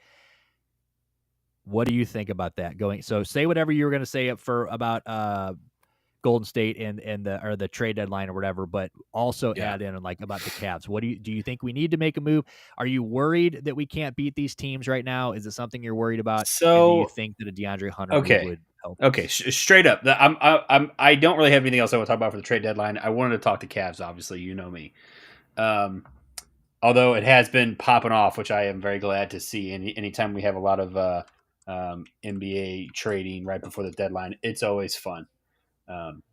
What do you think about that? So say whatever you were going to say about Golden State and the trade deadline or whatever, but also add in about the Cavs. What do you think we need to make a move? Are you worried that we can't beat these teams right now? Is it something you're worried about? So and do you think that a DeAndre Hunter move would help? Okay, straight up. I don't really have anything else I want to talk about for the trade deadline. I wanted to talk to Cavs. Obviously, you know me. Although it has been popping off, which I am very glad to see. Anytime we have a lot of NBA trading right before the deadline, it's always fun.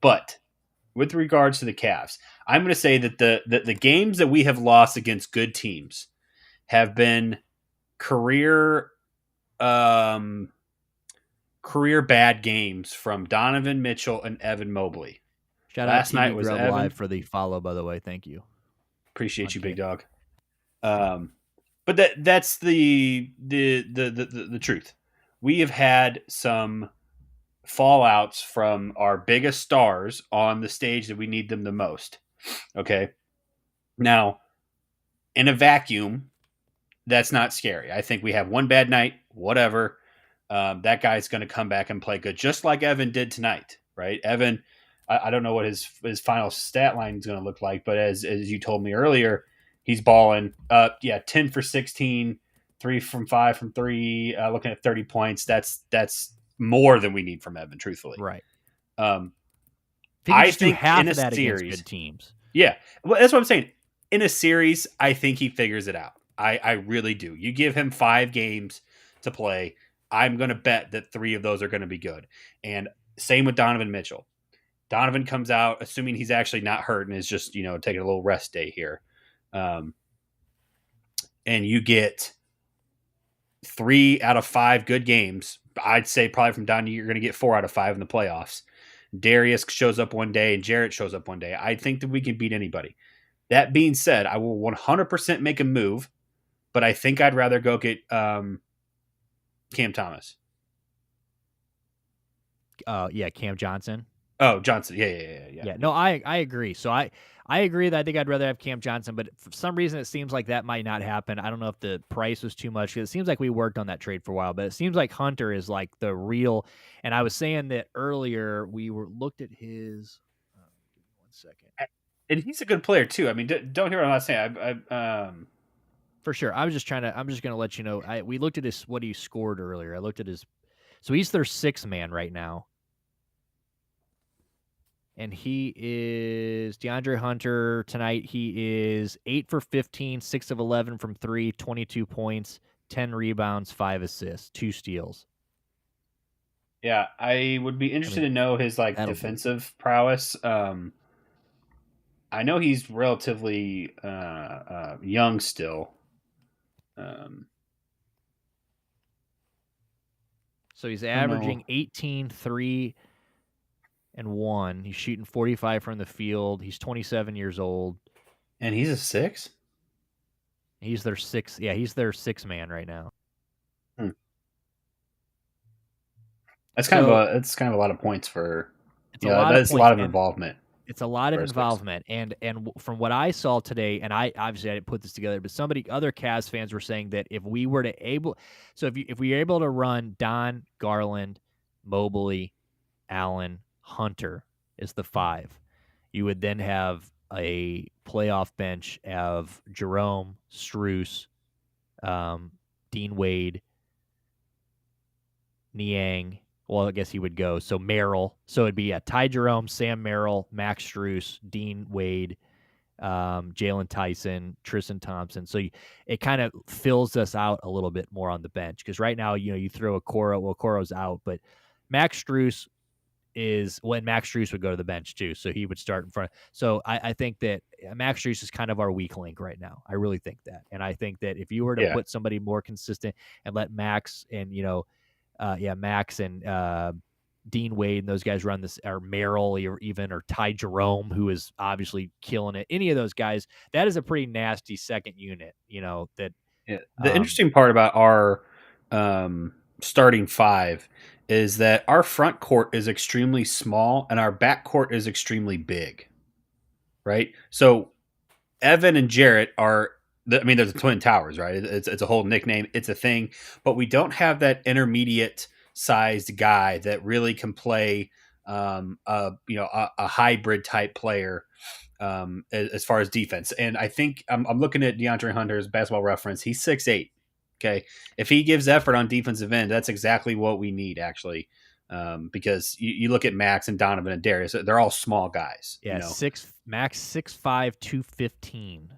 But with regards to the Cavs, I'm going to say that the games that we have lost against good teams have been career bad games from Donovan Mitchell and Evan Mobley. Shout out to night was Grub Evan. Live for the follow, by the way. Thank you. Appreciate you, big dog. But that's the truth. We have had some fallouts from our biggest stars on the stage that we need them the most. Okay. Now, in a vacuum, that's not scary. I think we have one bad night, whatever. That guy's going to come back and play good, just like Evan did tonight, right? Evan, I don't know what his final stat line is going to look like, but as you told me earlier, he's balling. 10 for 16, 3 from 5 from 3, looking at 30 points. That's more than we need from Evan, truthfully. Right. I think half in a of that series, against good teams. Yeah. Well, that's what I'm saying. In a series, I think he figures it out. I really do. You give him 5 games to play, I'm going to bet that 3 of those are going to be good. And same with Donovan Mitchell. Donovan comes out, assuming he's actually not hurt and is just, taking a little rest day here. And you get 3 out of 5 good games. I'd say probably from Don, you're going to get 4 out of 5 in the playoffs. Darius shows up one day and Jarrett shows up one day. I think that we can beat anybody. That being said, I will 100% make a move, but I think I'd rather go get Cam Thomas. Cam Johnson. Oh, Johnson. Yeah. No, I agree. So I agree that I think I'd rather have Cam Johnson, but for some reason it seems like that might not happen. I don't know if the price was too much. It seems like we worked on that trade for a while, but it seems like Hunter is like the real. And I was saying that earlier. We looked at his. Give me 1 second. And he's a good player too. I mean, don't hear what I'm not saying. For sure. I'm just gonna let you know. We looked at what he scored earlier. I looked at his. So he's their 6th man right now. And he is DeAndre Hunter tonight. He is 8 for 15, 6 of 11 from 3, 22 points, 10 rebounds, 5 assists, 2 steals. Yeah, I would be interested to know his defensive prowess. I know he's relatively young still. So he's averaging 18, 3, and 1. He's shooting 45 from the field. He's 27 years old. And he's a 6? He's their 6th. Yeah, he's their 6th man right now. That's kind of a lot of points for. It's a lot of involvement. It's a lot of involvement, and from what I saw today, and I didn't put this together, but other Cavs fans were saying that if we were if we were able to run Don, Garland, Mobley, Allen, Hunter is the 5, you would then have a playoff bench of Jerome, Strus, Dean Wade, Niang. Well, I guess he would go. So Merrill. So it'd be Ty Jerome, Sam Merrill, Max Strus, Dean Wade, Jalen Tyson, Tristan Thompson. So it kind of fills us out a little bit more on the bench because right now, you throw Okoro. Well, Okoro's out, but Max Strus Max Strus would go to the bench too. So he would start in front. So I think that Max Strus is kind of our weak link right now. I really think that. And I think that if you were to put somebody more consistent and let Max and, Max and Dean Wade and those guys run this, or Merrill or Ty Jerome, who is obviously killing it. Any of those guys, that is a pretty nasty second unit, that. Yeah. The interesting part about our starting 5 is that our front court is extremely small and our back court is extremely big, right? So Evan and Jarrett they're the Twin Towers, right? It's a whole nickname. It's a thing, but we don't have that intermediate sized guy that really can play a hybrid type player as far as defense. And I think I'm looking at DeAndre Hunter's Basketball Reference. He's 6'8". Okay. If he gives effort on defensive end, that's exactly what we need actually. Because you look at Max and Donovan and Darius, they're all small guys. Yeah. Max 6'5", 215.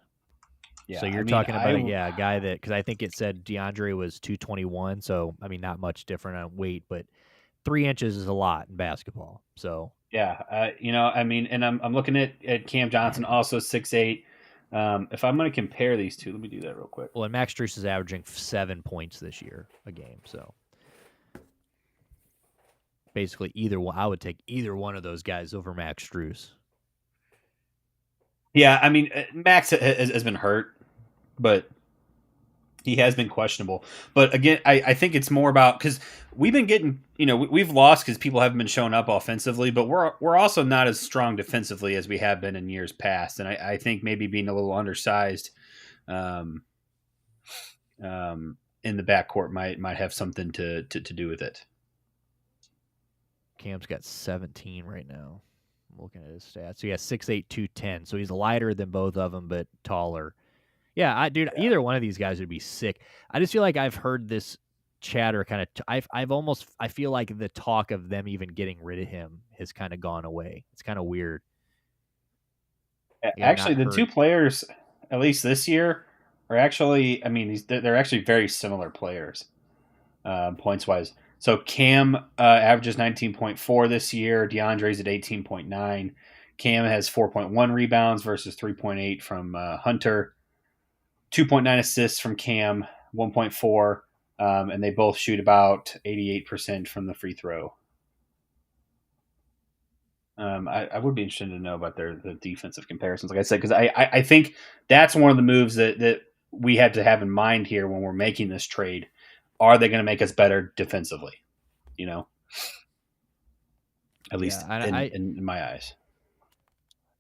Yeah, so you're talking about a guy that, because I think it said DeAndre was 221. So, not much different on weight, but 3 inches is a lot in basketball. So, yeah, and I'm looking at Cam Johnson, also 6'8". If I'm going to compare these two, let me do that real quick. Well, and Max Strus is averaging 7 points this year a game. So, basically, I would take either one of those guys over Max Strus. Yeah, Max has been hurt, but he has been questionable. But again, I think it's more about because we've been getting, we've lost because people haven't been showing up offensively, but we're also not as strong defensively as we have been in years past. And I think maybe being a little undersized in the backcourt might have something to do with it. Cam's got 17 right now. I'm looking at his stats. So, 6'8", 210. So he's lighter than both of them, but taller. Yeah, either one of these guys would be sick. I just feel like I've heard this chatter kind of. I feel like the talk of them even getting rid of him has kind of gone away. It's kind of weird. Actually, the two players, at least this year, are actually. They're actually very similar players, points wise. So Cam averages 19.4 this year. DeAndre's at 18.9. Cam has 4.1 rebounds versus 3.8 from Hunter. 2.9 assists from Cam, 1.4, and they both shoot about 88% from the free throw. I would be interested to know about the defensive comparisons, like I said, because I think that's one of the moves that we had to have in mind here when we're making this trade. Are they going to make us better defensively? at least in my eyes.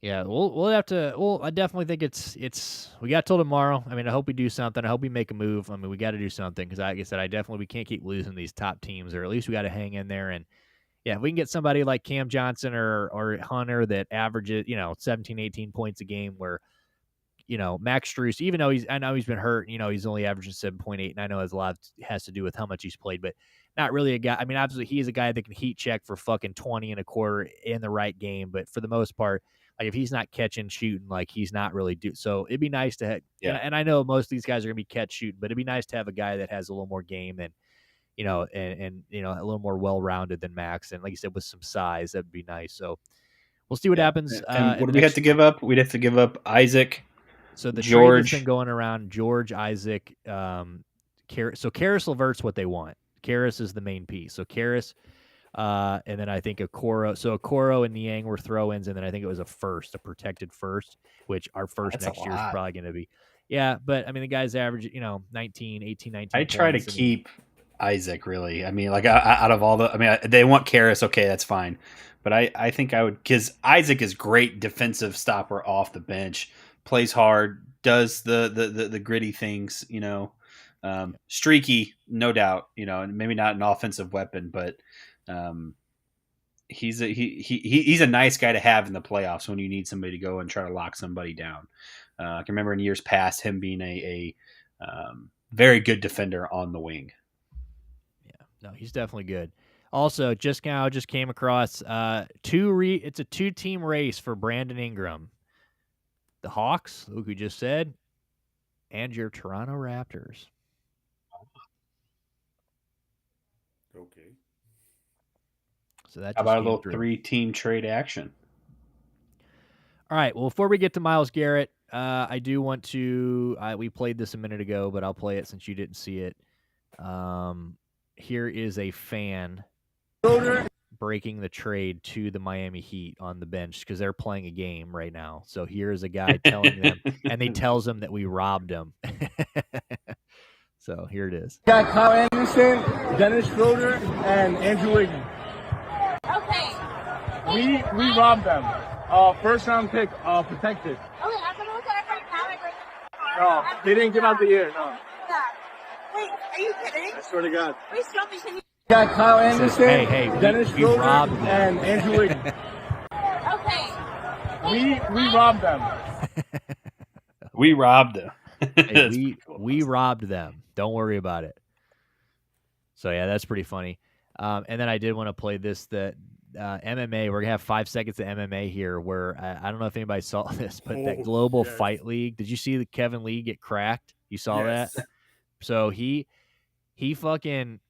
Yeah, we'll have to. Well, I definitely think it's. We got till tomorrow. I mean, I hope we do something. I hope we make a move. I mean, we got to do something because, like I said, we can't keep losing these top teams, or at least we got to hang in there. And yeah, if we can get somebody like Cam Johnson or Hunter that averages 17, 18 points a game, where Max Strus, even though I know he's been hurt, he's only averaging 7.8, and I know a lot has to do with how much he's played, but not really a guy. I mean, obviously he's a guy that can heat check for fucking 20 and a quarter in the right game, but for the most part, like if he's not catching, shooting, like he's not really so it'd be nice to have, and I know most of these guys are gonna be catch shooting, but it'd be nice to have a guy that has a little more game and a little more well-rounded than Max, and like you said, with some size, that'd be nice. So we'll see what happens. And what do we have to give up? We'd have to give up Isaac. So the George trade that's been going around, George, Isaac, so Karis LeVert's what they want. Karis is the main piece. So Karis, and then I think Okoro. So Okoro and Niang were throw-ins, and then I think it was a protected first, which our first next year is probably going to be. Yeah, but I mean the guy's average, 19, 18, 19. I try to keep Isaac, really. I mean, like out of all they want Karis, okay, that's fine. But I think I would, because Isaac is great defensive stopper off the bench. Plays hard, does the gritty things, streaky, no doubt, and maybe not an offensive weapon, but he's a nice guy to have in the playoffs when you need somebody to go and try to lock somebody down. I can remember in years past him being a very good defender on the wing. Yeah, no, he's definitely good. Also, just came across it's a 2-team race for Brandon Ingram. The Hawks, Luka just said, and your Toronto Raptors. Okay. So that's how about a little 3-team trade action? All right. Well, before we get to Myles Garrett, I do want to. We played this a minute ago, but I'll play it since you didn't see it. Here is a fan breaking the trade to the Miami Heat on the bench because they're playing a game right now. So here's a guy telling them, and he tells them that we robbed him. So here it is. Got Kyle Anderson, Dennis Schroeder, and Andrew Wiggins. Okay. We robbed them. First round pick, protected. Okay, I'm gonna look at it right now. No, they didn't give out the year. No. Yeah. Wait, are you kidding? I swear to God. Please show me. Can you? Got Kyle Anderson, says, hey, Dennis we Schroeder, robbed them. and Andrew Wiggins. Okay. We robbed them. We robbed them. Hey, we robbed them. Don't worry about it. So yeah, that's pretty funny. And then I did want to play this MMA. We're gonna have 5 seconds of MMA here. Where I don't know if anybody saw this, but that Global Fight League. Did you see the Kevin Lee get cracked? You saw that? So he fucking.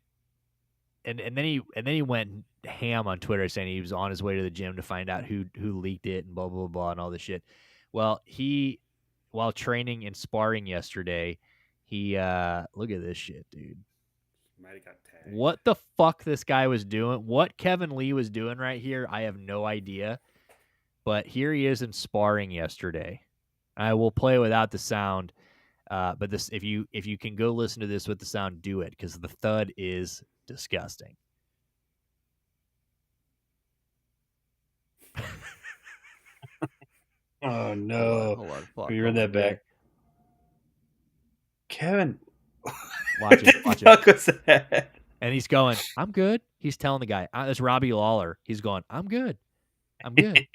And then he went ham on Twitter saying he was on his way to the gym to find out who leaked it and blah blah blah and all this shit. Well, while training and sparring yesterday, he look at this shit, dude. Might have got tagged. What the fuck this guy was doing? What Kevin Lee was doing right here? I have no idea. But here he is in sparring yesterday. I will play without the sound. But this, if you can go listen to this with the sound, do it because the thud is disgusting. Oh no! Hold on, fuck, Can you run that back, Kevin? Watch it. What the fuck was that? And he's going, "I'm good." He's telling the guy, "That's Robbie Lawler." He's going, "I'm good. I'm good."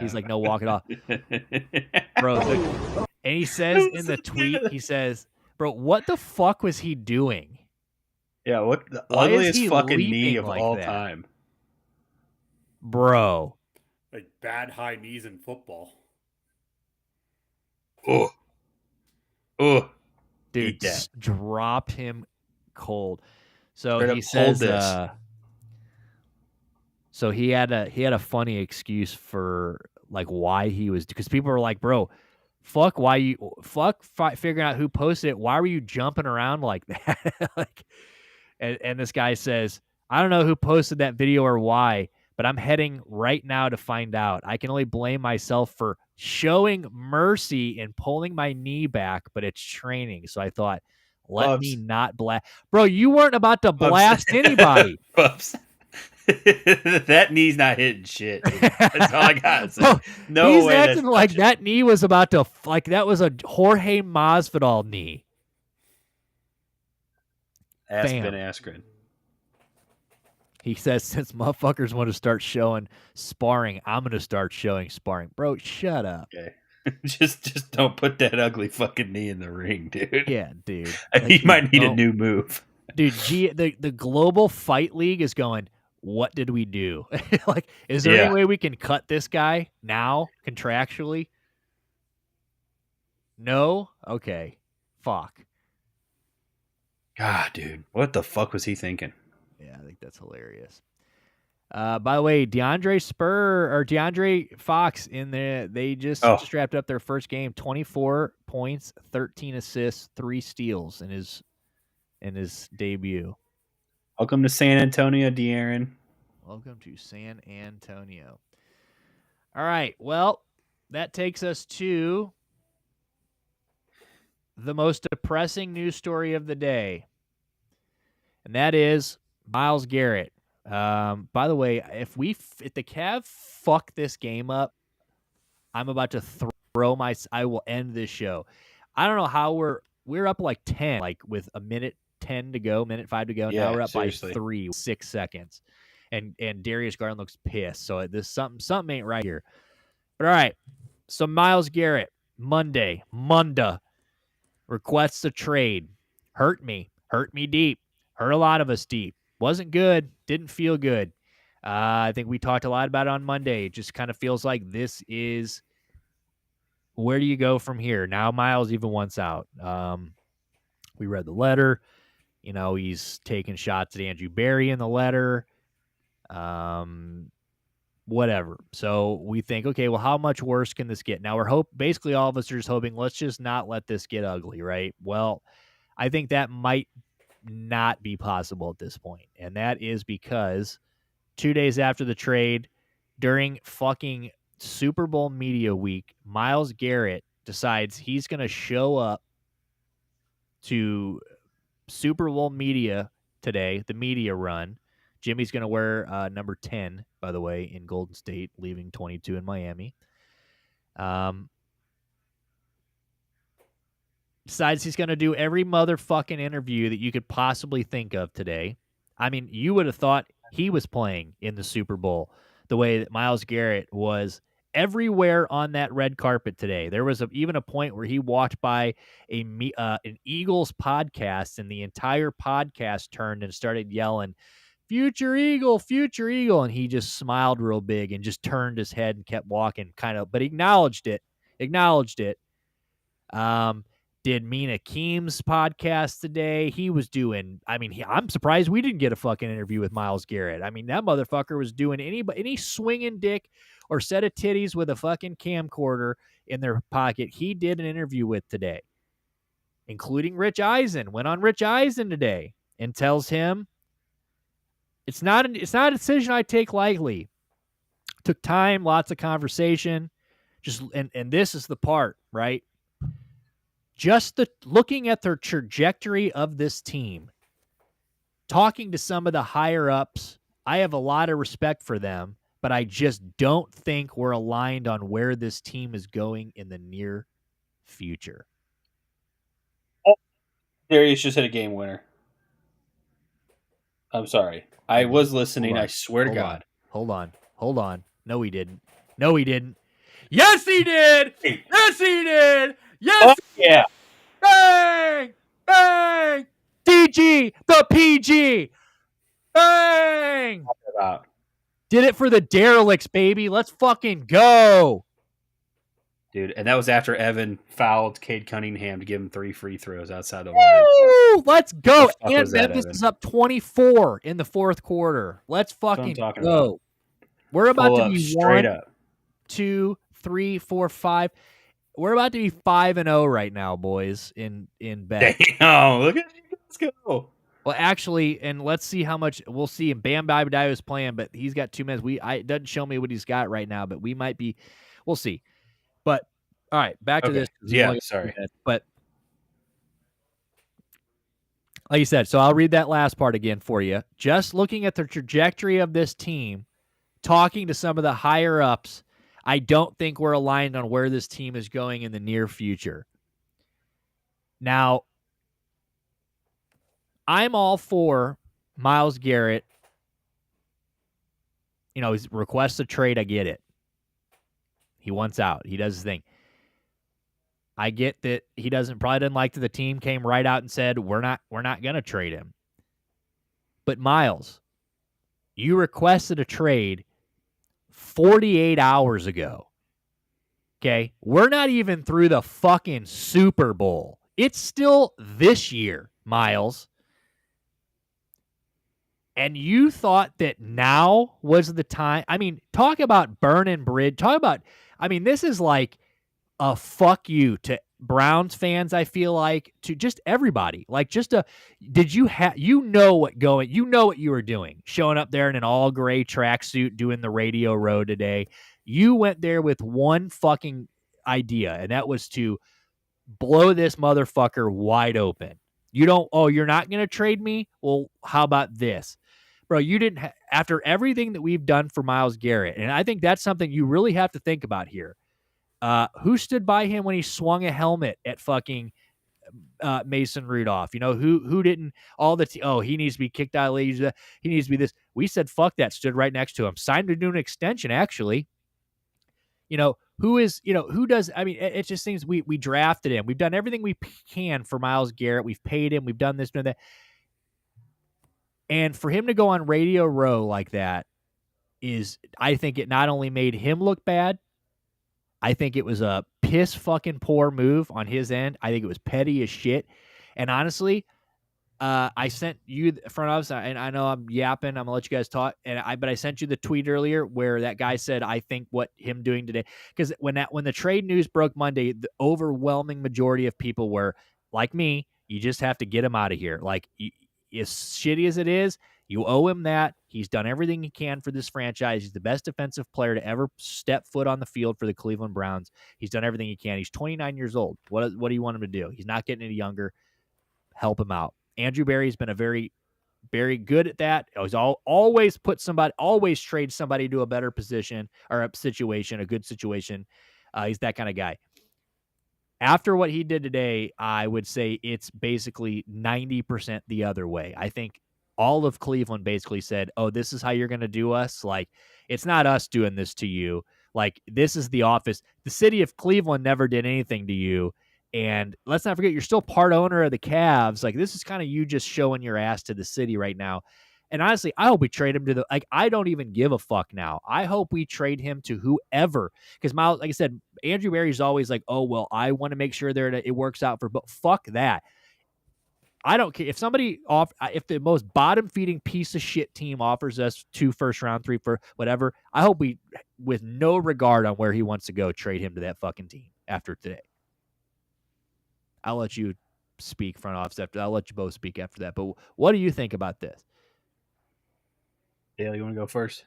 He's like, "No, walk it off, bro." And he says in the tweet, he says, "Bro, what the fuck was he doing?" Yeah, what the Why is ugliest he fucking knee leaping of like all that? time, bro. Like bad high knees in football. Oh, Dude, dropped him cold. So Straight he up says, hold this. so he had a funny excuse for like why he was, because people were like, "Bro, figuring out who posted it. Why were you jumping around like that?" Like, and this guy says, "I don't know who posted that video or why, but I'm heading right now to find out. I can only blame myself for showing mercy and pulling my knee back, but it's training. So I thought, let me not blast." Bro, you weren't about to blast anybody. Bubs. That knee's not hitting shit. Dude. That's all I got. Bro, No he's way. acting like that knee was about to that was a Jorge Masvidal knee. Aspen Askren. He says, since motherfuckers want to start showing sparring, I'm going to start showing sparring. Bro, shut up. Okay. just don't put that ugly fucking knee in the ring, dude. Yeah, dude. He might need a new move. Dude, the Global Fight League is going, what did we do? Like, is there any way we can cut this guy now, contractually? No? Okay. Fuck. God, dude. What the fuck was he thinking? Yeah, I think that's hilarious. By the way, DeAndre Fox in there, they just wrapped up their first game, 24 points, 13 assists, 3 steals in his debut. Welcome to San Antonio, De'Aaron. Welcome to San Antonio. All right, well, that takes us to the most depressing news story of the day, and that is Myles Garrett. By the way, if the Cavs fuck this game up, I'm about to I will end this show. I don't know how we're up like 10, like with a minute 10 to go, minute 5 to go. Yeah, now we're up seriously. by 6 seconds. And Darius Garland looks pissed. So this something ain't right here. But all right. So Myles Garrett, Monday, requests a trade. Hurt me deep. Hurt a lot of us deep. Wasn't good. Didn't feel good. I think we talked a lot about it on Monday. It just kind of feels like this is where do you go from here? Now Myles even wants out. We read the letter. You know, he's taking shots at Andrew Berry in the letter. Whatever. So we think, okay, well, how much worse can this get? Now basically all of us are just hoping, let's just not let this get ugly, right? Well, I think that might not be possible at this point. And that is because 2 days after the trade, during fucking Super Bowl media week, Myles Garrett decides he's going to show up to Super Bowl media today, the media run. Jimmy's going to wear number 10, by the way, in Golden State, leaving 22 in Miami. Decides he's going to do every motherfucking interview that you could possibly think of today. I mean, you would have thought he was playing in the Super Bowl the way that Myles Garrett was everywhere on that red carpet today. There was even a point where he walked by an Eagles podcast, and the entire podcast turned and started yelling, "Future Eagle, future Eagle," and he just smiled real big and just turned his head and kept walking, but acknowledged it. Did Mina Keem's podcast today. He was doing, I'm surprised we didn't get a fucking interview with Myles Garrett. I mean, that motherfucker was doing any swinging dick or set of titties with a fucking camcorder in their pocket. He did an interview with today, including Rich Eisen. Went on Rich Eisen today and tells him it's not a decision I take lightly. Took time, lots of conversation. And this is the part, right? Just looking at their trajectory of this team, talking to some of the higher ups, I have a lot of respect for them, but I just don't think we're aligned on where this team is going in the near future. Darius just hit a game winner. I'm sorry. I was listening. I swear to God. Hold on. No, he didn't. Yes, he did. Yes, he did. Yes. Oh, yeah. Bang! Bang! DG, the PG. Bang! Did it for the Derelicts, baby. Let's fucking go. Dude, and that was after Evan fouled Cade Cunningham to give him 3 free throws outside the line. Woo! Let's go. And Memphis is up 24 in the fourth quarter. Let's fucking go. About. We're about to be straight up. 2, 3, 4, 5. We're about to be 5-0 right now, boys, in bet. Damn, look at you. Let's go. Well, actually, and let's see how much we'll see. And Bam Babadiah is playing, but he's got 2 minutes. It doesn't show me what he's got right now, but we might be. We'll see. But all right, back to this. Yeah, sorry. But Like you said, so I'll read that last part again for you. Just looking at the trajectory of this team, talking to some of the higher ups, I don't think we're aligned on where this team is going in the near future. Now, I'm all for Myles Garrett. You know, he requests a trade. I get it. He wants out. He does his thing. I get that he probably didn't like that the team came right out and said, we're not going to trade him. But Myles, you requested a trade 48 hours ago. Okay? We're not even through the fucking Super Bowl. It's still this year, Myles. And you thought that now was the time. I mean, talk about burning bridge. This is like a fuck you to Browns fans, I feel like, to just everybody. Like, did you know what you were doing, showing up there in an all gray tracksuit doing the radio row today. You went there with one fucking idea, and that was to blow this motherfucker wide open. You're not going to trade me? Well, how about this? Bro, you didn't after everything that we've done for Myles Garrett, and I think that's something you really have to think about here. Who stood by him when he swung a helmet at fucking Mason Rudolph? You know, who didn't? He needs to be kicked out of the league. He needs to be this. We said, fuck that, stood right next to him. Signed to do an extension, actually. You know, who does? I mean, it just seems we drafted him. We've done everything we can for Myles Garrett. We've paid him. We've done this, done that. And for him to go on Radio Row like that I think it not only made him look bad, I think it was a piss fucking poor move on his end. I think it was petty as shit. And honestly, I sent you front office, and I know I'm yapping. I'm gonna let you guys talk. But I sent you the tweet earlier where that guy said, I think what him doing today, because when the trade news broke Monday, the overwhelming majority of people were like me. You just have to get him out of here. Like, as shitty as it is, you owe him that. He's done everything he can for this franchise. He's the best defensive player to ever step foot on the field for the Cleveland Browns. He's done everything he can. He's 29 years old. What do you want him to do? He's not getting any younger. Help him out. Andrew Berry's been a very, very good at that. He's always trade somebody to a better position or a situation, a good situation. He's that kind of guy. After what he did today, I would say it's basically 90% the other way. I think all of Cleveland basically said, oh, this is how you're going to do us. Like, it's not us doing this to you. Like, this is the office. The city of Cleveland never did anything to you. And let's not forget, you're still part owner of the Cavs. Like, this is kind of you just showing your ass to the city right now. And honestly, I hope we trade him to I don't even give a fuck now. I hope we trade him to whoever. Because Myles, like I said, Andrew Berry's always like, oh, well, I want to make sure that it works out but fuck that. I don't care if if the most bottom feeding piece of shit team offers us 2 first round, 3 for whatever, I hope we, with no regard on where he wants to go, trade him to that fucking team after today. I'll let you speak front office after. I'll let you both speak after that. But what do you think about this? Dale, you want to go first?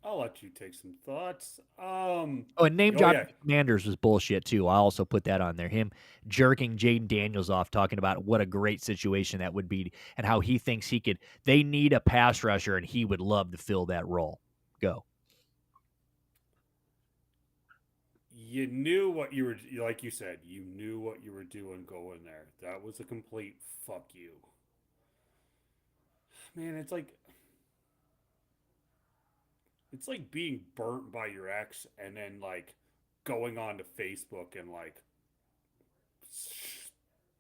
I'll let you take some thoughts. And name dropping Commanders was bullshit too. I also put that on there. Him jerking Jaden Daniels off, talking about what a great situation that would be, and how he thinks they need a pass rusher, and he would love to fill that role. Go. You knew what you were, like you said, you knew what you were doing going there. That was a complete fuck you. Man, it's like being burnt by your ex and then like going on to Facebook and like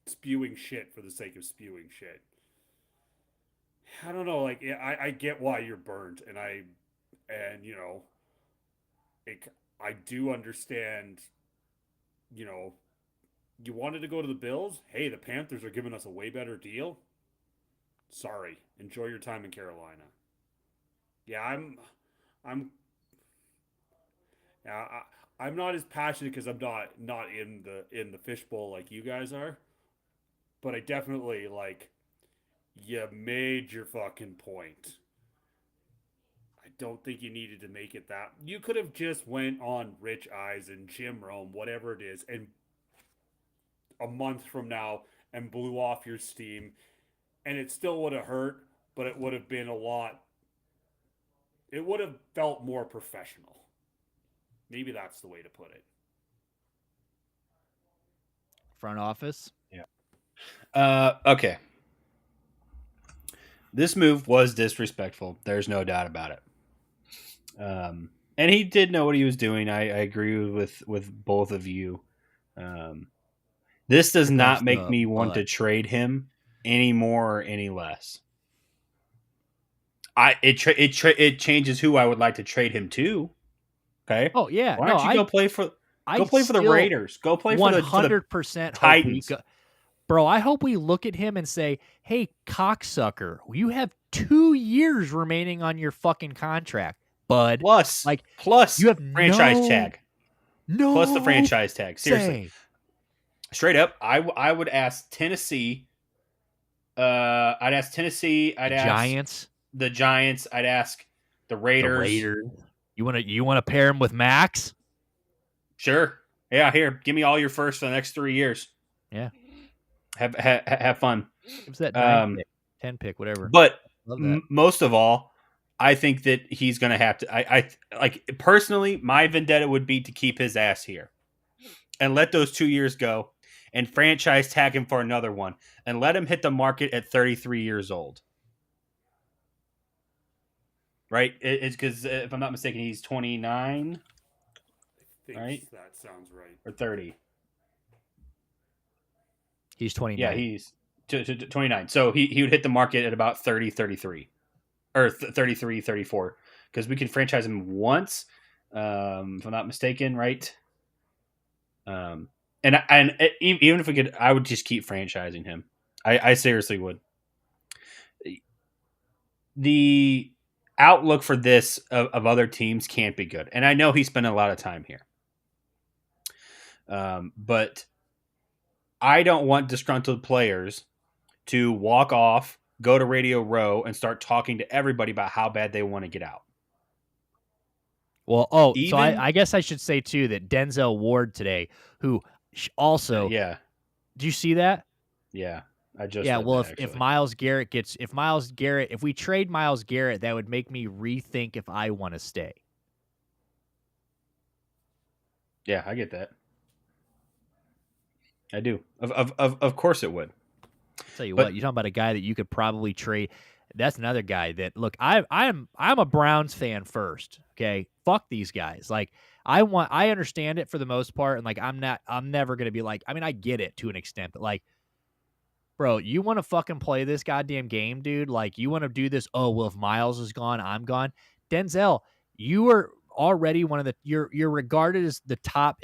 spewing shit for the sake of spewing shit. I don't know, like I get why you're burnt, and you know, I do understand, you know, you wanted to go to the Bills. Hey, the Panthers are giving us a way better deal. Sorry, enjoy your time in Carolina. Yeah, I'm not as passionate because I'm not in the fishbowl like you guys are, but I definitely like, you made your fucking point. I don't think you needed to make it that. You could have just went on Rich Eisen, Jim Rome, whatever it is, and a month from now and blew off your steam and it still would have hurt, but it would have been a lot. It would have felt more professional. Maybe that's the way to put it. Front office. Yeah. Okay. This move was disrespectful. There's no doubt about it. And he did know what he was doing. I agree with both of you. This does not make me want to trade him any more or any less. It changes who I would like to trade him to. Okay. Oh yeah. Why don't you go play for the Raiders? Go play for the 100% Titans. Bro, I hope we look at him and say, "Hey, cocksucker, you have 2 years remaining on your fucking contract, bud." Plus you have franchise tag. No. Plus the franchise tag. Seriously. Straight up, I would ask Tennessee. I'd ask Tennessee. I'd ask Giants. The Giants. I'd ask the Raiders. You want to pair him with Max? Sure. Yeah. Here, give me all your first for the next 3 years. Yeah. Have fun. It was that 9 pick, 10 pick, whatever. But most of all, I think that he's going to have to. I like personally, my vendetta would be to keep his ass here and let those 2 years go and franchise tag him for another one and let him hit the market at 33 years old. Right? It's because if I'm not mistaken, he's 29. Right? That sounds right. Or 30. He's 29. Yeah, he's 29. So he would hit the market at about 30, 33. Or 33, 34. Because we can franchise him once, if I'm not mistaken, right? And even if we could, I would just keep franchising him. I seriously would. The outlook for this of other teams can't be good. And I know he spent a lot of time here. But I don't want disgruntled players to walk off, go to Radio Row, and start talking to everybody about how bad they want to get out. Well, so I guess I should say, too, that Denzel Ward today, who also... yeah. Did you see that? Yeah, I just... Yeah, well, if Myles Garrett if we trade Myles Garrett, that would make me rethink if I want to stay. Yeah, I get that. I do. Of course it would. Tell you what, you're talking about a guy that you could probably trade. That's another guy that, look, I'm a Browns fan first. Okay, fuck these guys. Like I understand it for the most part, and like I'm never gonna be like. I mean, I get it to an extent, but like, bro, you want to fucking play this goddamn game, dude? Like, you want to do this? Oh well, if Myles is gone, I'm gone. Denzel, you are already one of the you're regarded as the top,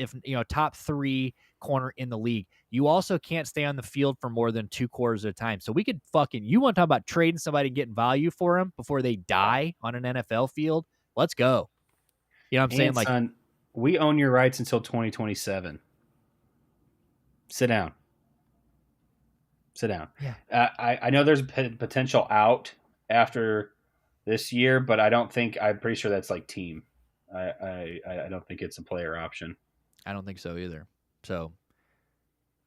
top 3 corner in the league. You also can't stay on the field for more than 2 quarters at a time. So we could you want to talk about trading somebody and getting value for them before they die on an NFL field? Let's go. You know what I'm saying? Like, son, we own your rights until 2027. Sit down. Yeah. I know there's potential out after this year, but I'm pretty sure that's like team. I don't think it's a player option. I don't think so either. So,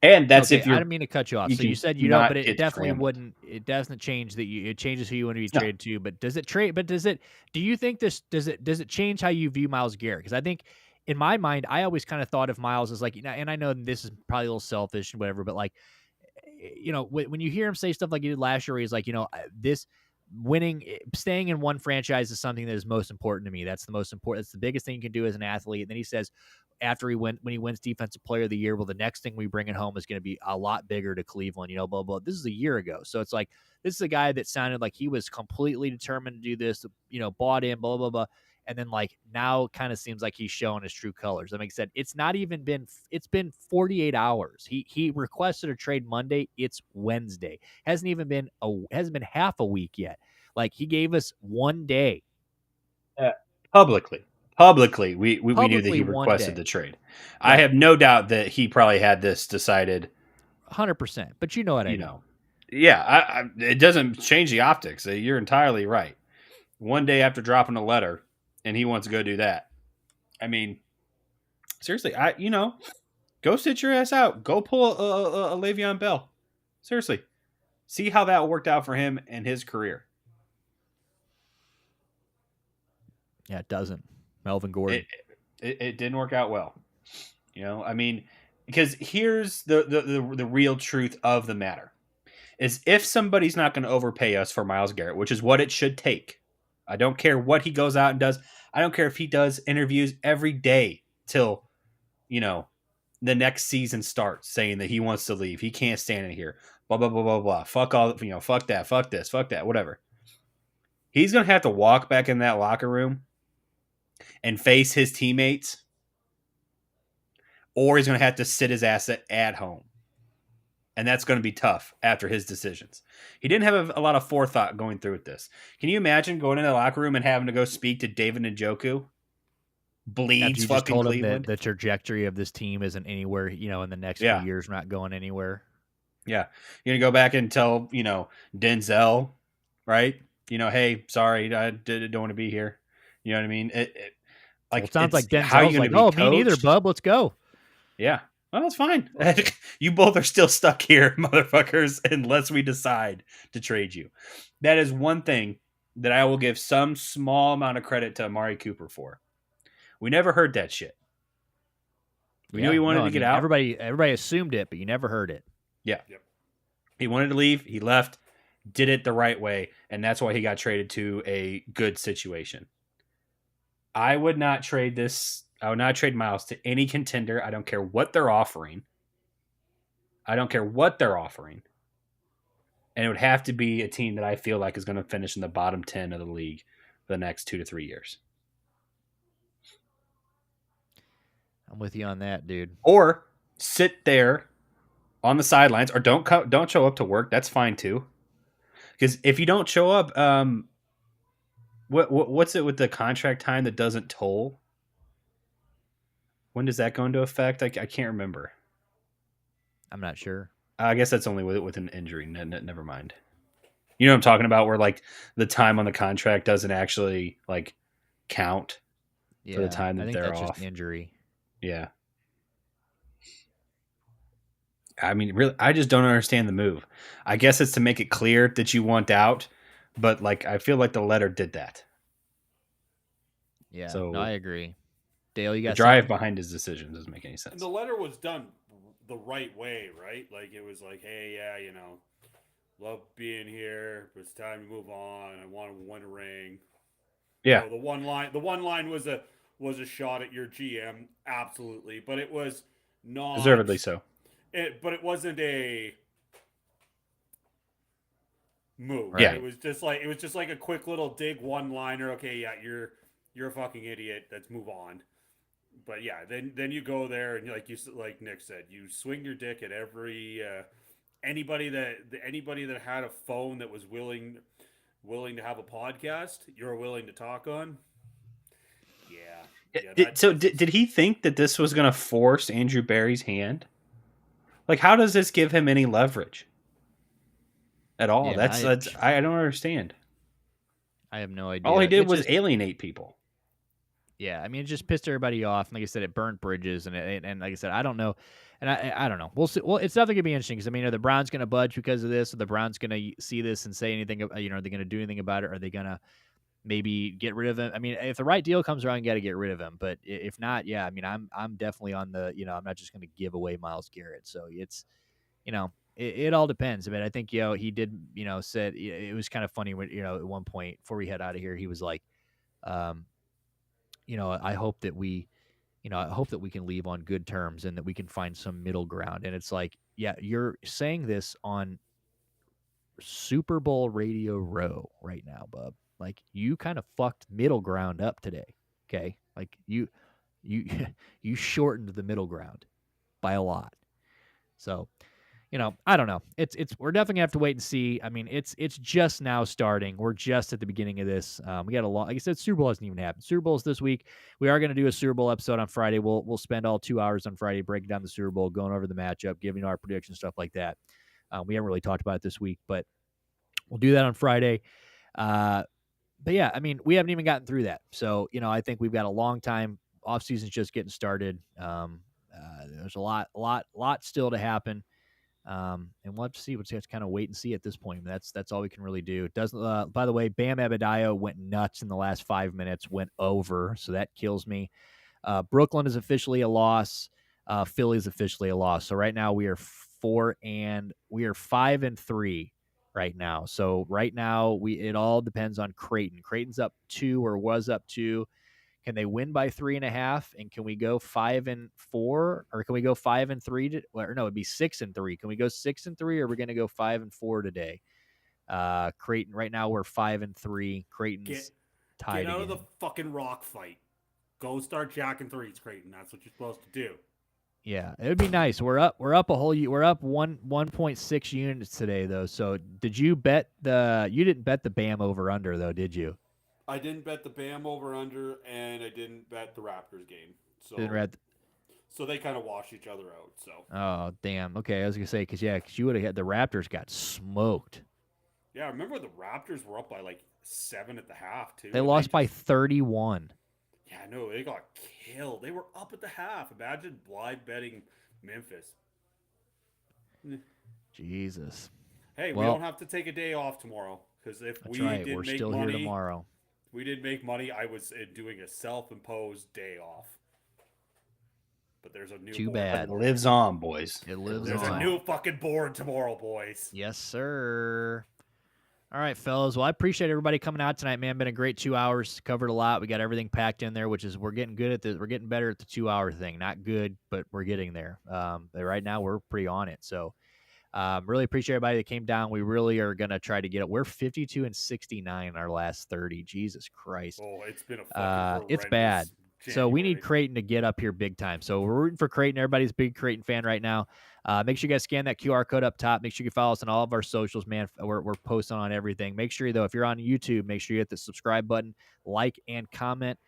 and that's if you're. I didn't mean to cut you off. So you said you don't, but it definitely wouldn't. It doesn't change that it changes who you want to be traded to. But does it trade? But does it? Do you think does it change how you view Myles Garrett? Because I think in my mind, I always kind of thought of Myles as like, and I know this is probably a little selfish and whatever, but like, when you hear him say stuff like he did last year, he's like, this. Staying in one franchise is something that is most important to me. That's the most important. That's the biggest thing you can do as an athlete. And then he says, when he wins Defensive Player of the Year, well, the next thing we bring it home is going to be a lot bigger to Cleveland. Blah blah. This is a year ago, so it's like this is a guy that sounded like he was completely determined to do this. Bought in. Blah blah blah. And then like now, kind of seems like he's showing his true colors. Like I said, it's been 48 hours. He requested a trade Monday. It's Wednesday. Hasn't been half a week yet. Like he gave us 1 day. Publicly, we knew that he requested the trade. Yeah. I have no doubt that he probably had this decided 100%. But you know what I know. Yeah, it doesn't change the optics. You're entirely right. 1 day after dropping a letter, and he wants to go do that. I mean, seriously, go sit your ass out. Go pull a Le'Veon Bell. Seriously, See how that worked out for him and his career. Yeah, it doesn't. Melvin Gordon. It didn't work out well. I mean, because here's the real truth of the matter is if somebody's not going to overpay us for Myles Garrett, which is what it should take. I don't care what he goes out and does. I don't care if he does interviews every day till, the next season starts saying that he wants to leave. He can't stand it here. Blah, blah, blah, blah, blah. Fuck all, fuck that, fuck this, fuck that, whatever. He's going to have to walk back in that locker room and face his teammates, or he's going to have to sit his ass at home. And that's going to be tough after his decisions. He didn't have a lot of forethought going through with this. Can you imagine going in the locker room and having to go speak to David Njoku? Bleeds you fucking just told Cleveland. him that the trajectory of this team isn't anywhere, in the next few years, we're not going anywhere. Yeah. You're going to go back and tell, Denzel, right? Hey, sorry, I don't want to be here. You know what I mean? It sounds like Denzel's like, oh, me neither, bub. Let's go. Yeah. Well, that's fine. You both are still stuck here, motherfuckers, unless we decide to trade you. That is one thing that I will give some small amount of credit to Amari Cooper for. We never heard that shit. We knew he wanted to get out. Everybody assumed it, but you never heard it. Yeah. Yep. He wanted to leave. He left, did it the right way, and that's why he got traded to a good situation. I would not trade this. I would not trade Myles to any contender. I don't care what they're offering. And it would have to be a team that I feel like is going to finish in the bottom 10 of the league for the next 2 to 3 years. I'm with you on that, dude. Or sit there on the sidelines, or don't show up to work. That's fine too. Because if you don't show up, what's it with the contract time that doesn't toll? When does that go into effect? I can't remember. I'm not sure. I guess that's only with an injury. Never mind. You know what I'm talking about? Where like the time on the contract doesn't actually like count for the time that they're off. Just injury. Yeah. I mean, really, I just don't understand the move. I guess it's to make it clear that you want out, but like I feel like the letter did that. Yeah, so I agree. Dale, you got the drive behind his decision doesn't make any sense. And the letter was done the right way, right? Like it was like, hey, yeah, love being here, but it's time to move on. I want to win a ring. Yeah. The one line was a shot at your GM, absolutely, but it was not deservedly so. But it wasn't a move. Right. Yeah. It was just like a quick little dig one-liner. Okay, yeah, you're a fucking idiot. Let's move on. But yeah, then you go there and like Nick said, you swing your dick at every anybody that had a phone that was willing to have a podcast. You're willing to talk on. Yeah. Did he think that this was going to force Andrew Barry's hand? Like, how does this give him any leverage at all? Yeah, I don't understand. I have no idea. All he did was alienate people. Yeah, I mean, it just pissed everybody off. And like I said, it burnt bridges, and like I said, I don't know, and I don't know. We'll see. Well, it's definitely gonna be interesting because I mean, are the Browns gonna budge because of this? Are the Browns gonna see this and say anything? Are they gonna do anything about it? Are they gonna maybe get rid of him? I mean, if the right deal comes around, you got to get rid of him. But if not, yeah, I mean, I'm definitely on the I'm not just gonna give away Myles Garrett. So it's it all depends. I mean, I think he did said it was kind of funny when at one point before we head out of here, he was like, I hope that we can leave on good terms and that we can find some middle ground. And it's like, yeah, you're saying this on Super Bowl Radio Row right now, bub. Like you kind of fucked middle ground up today. Okay. Like you shortened the middle ground by a lot. So, I don't know. We're definitely gonna have to wait and see. I mean, it's just now starting. We're just at the beginning of this. We got a lot. Like I said, Super Bowl hasn't even happened. Super Bowl's this week. We are gonna do a Super Bowl episode on Friday. We'll spend all 2 hours on Friday breaking down the Super Bowl, going over the matchup, giving our predictions, stuff like that. We haven't really talked about it this week, but we'll do that on Friday. But yeah, I mean, we haven't even gotten through that. So I think we've got a long time. Off season's just getting started. There's a lot still to happen. And we'll have to see. We'll just have to kind of wait and see at this point. That's all we can really do. It doesn't. By the way, Bam Adebayo went nuts in the last 5 minutes. Went over, so that kills me. Brooklyn is officially a loss. Philly is officially a loss. So right now we are 5-3 right now. So right now it all depends on Creighton. Creighton's up 2 or was up 2. Can they win by 3.5? And can we go 5-4, or can we go 5-3? Or no, it'd be 6-3. Can we go 6-3, or are we going to go 5-4 today? Creighton right now we're 5-3. Creighton's tied Get out again. of the fucking rock fight. Go start jacking threes, Creighton. That's what you're supposed to do. Yeah, it would be nice. We're up a whole. We're up 1.6 units today though. So did you bet you didn't bet the Bam over under though, did you? I didn't bet the Bam over under, and I didn't bet the Raptors game. So they kind of wash each other out. So oh damn. Okay, I was gonna say because you would have had the Raptors got smoked. yeah, remember the Raptors were up by like 7 at the half too. They lost by 31. Yeah, no, they got killed. They were up at the half. Imagine live betting Memphis. Jesus. Hey, we don't have to take a day off tomorrow because if we did we're make still money here tomorrow. We did make money. I was doing a self-imposed day off. But there's a new Too board. bad. It lives on, boys. It lives There's on. a new fucking board tomorrow, boys. Yes, sir. All right, fellas. Well, I appreciate everybody coming out tonight, man. Been a great 2 hours. Covered a lot. We got everything packed in there, which is we're getting good at the. We're getting better at the 2 hour thing. Not good, but we're getting there. But right now we're pretty on it. So, really appreciate everybody that came down. We really are gonna try to get it. We're 52-69 our last 30. Jesus Christ. Oh, it's been a fucking it's bad. January. So we need Creighton to get up here big time. So we're rooting for Creighton. Everybody's a big Creighton fan right now. Make sure you guys scan that QR code up top. Make sure you follow us on all of our socials, man. We're posting on everything. Make sure, though, if you're on YouTube, make sure you hit the subscribe button, like, and comment.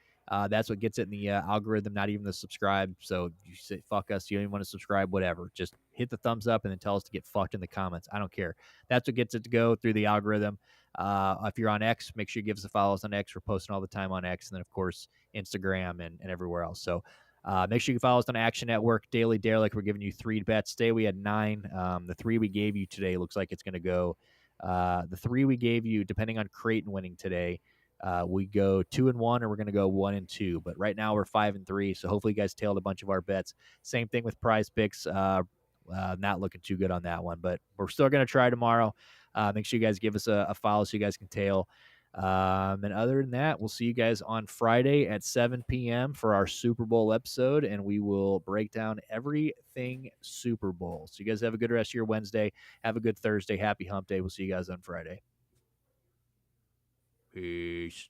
That's what gets it in the algorithm, not even the subscribe. So you say, fuck us, you don't even want to subscribe, whatever. Just hit the thumbs up and then tell us to get fucked in the comments. I don't care. That's what gets it to go through the algorithm. If you're on X, make sure you give us a follow us on X. We're posting all the time on X. And then, of course, Instagram and everywhere else. So make sure you follow us on Action Network, Daily Derelict. We're giving you 3 bets. Today we had 9. The 3 we gave you today looks like it's going to go. The 3 we gave you, depending on Creighton winning today, we go 2-1 or we're going to go 1-2. But right now we're 5-3. So hopefully you guys tailed a bunch of our bets. Same thing with Prize Picks. Not looking too good on that one, but we're still going to try tomorrow. Make sure you guys give us a follow so you guys can tail. And other than that, we'll see you guys on Friday at 7 p.m. for our Super Bowl episode, and we will break down everything Super Bowl. So you guys have a good rest of your Wednesday. Have a good Thursday. Happy Hump Day. We'll see you guys on Friday. Peace.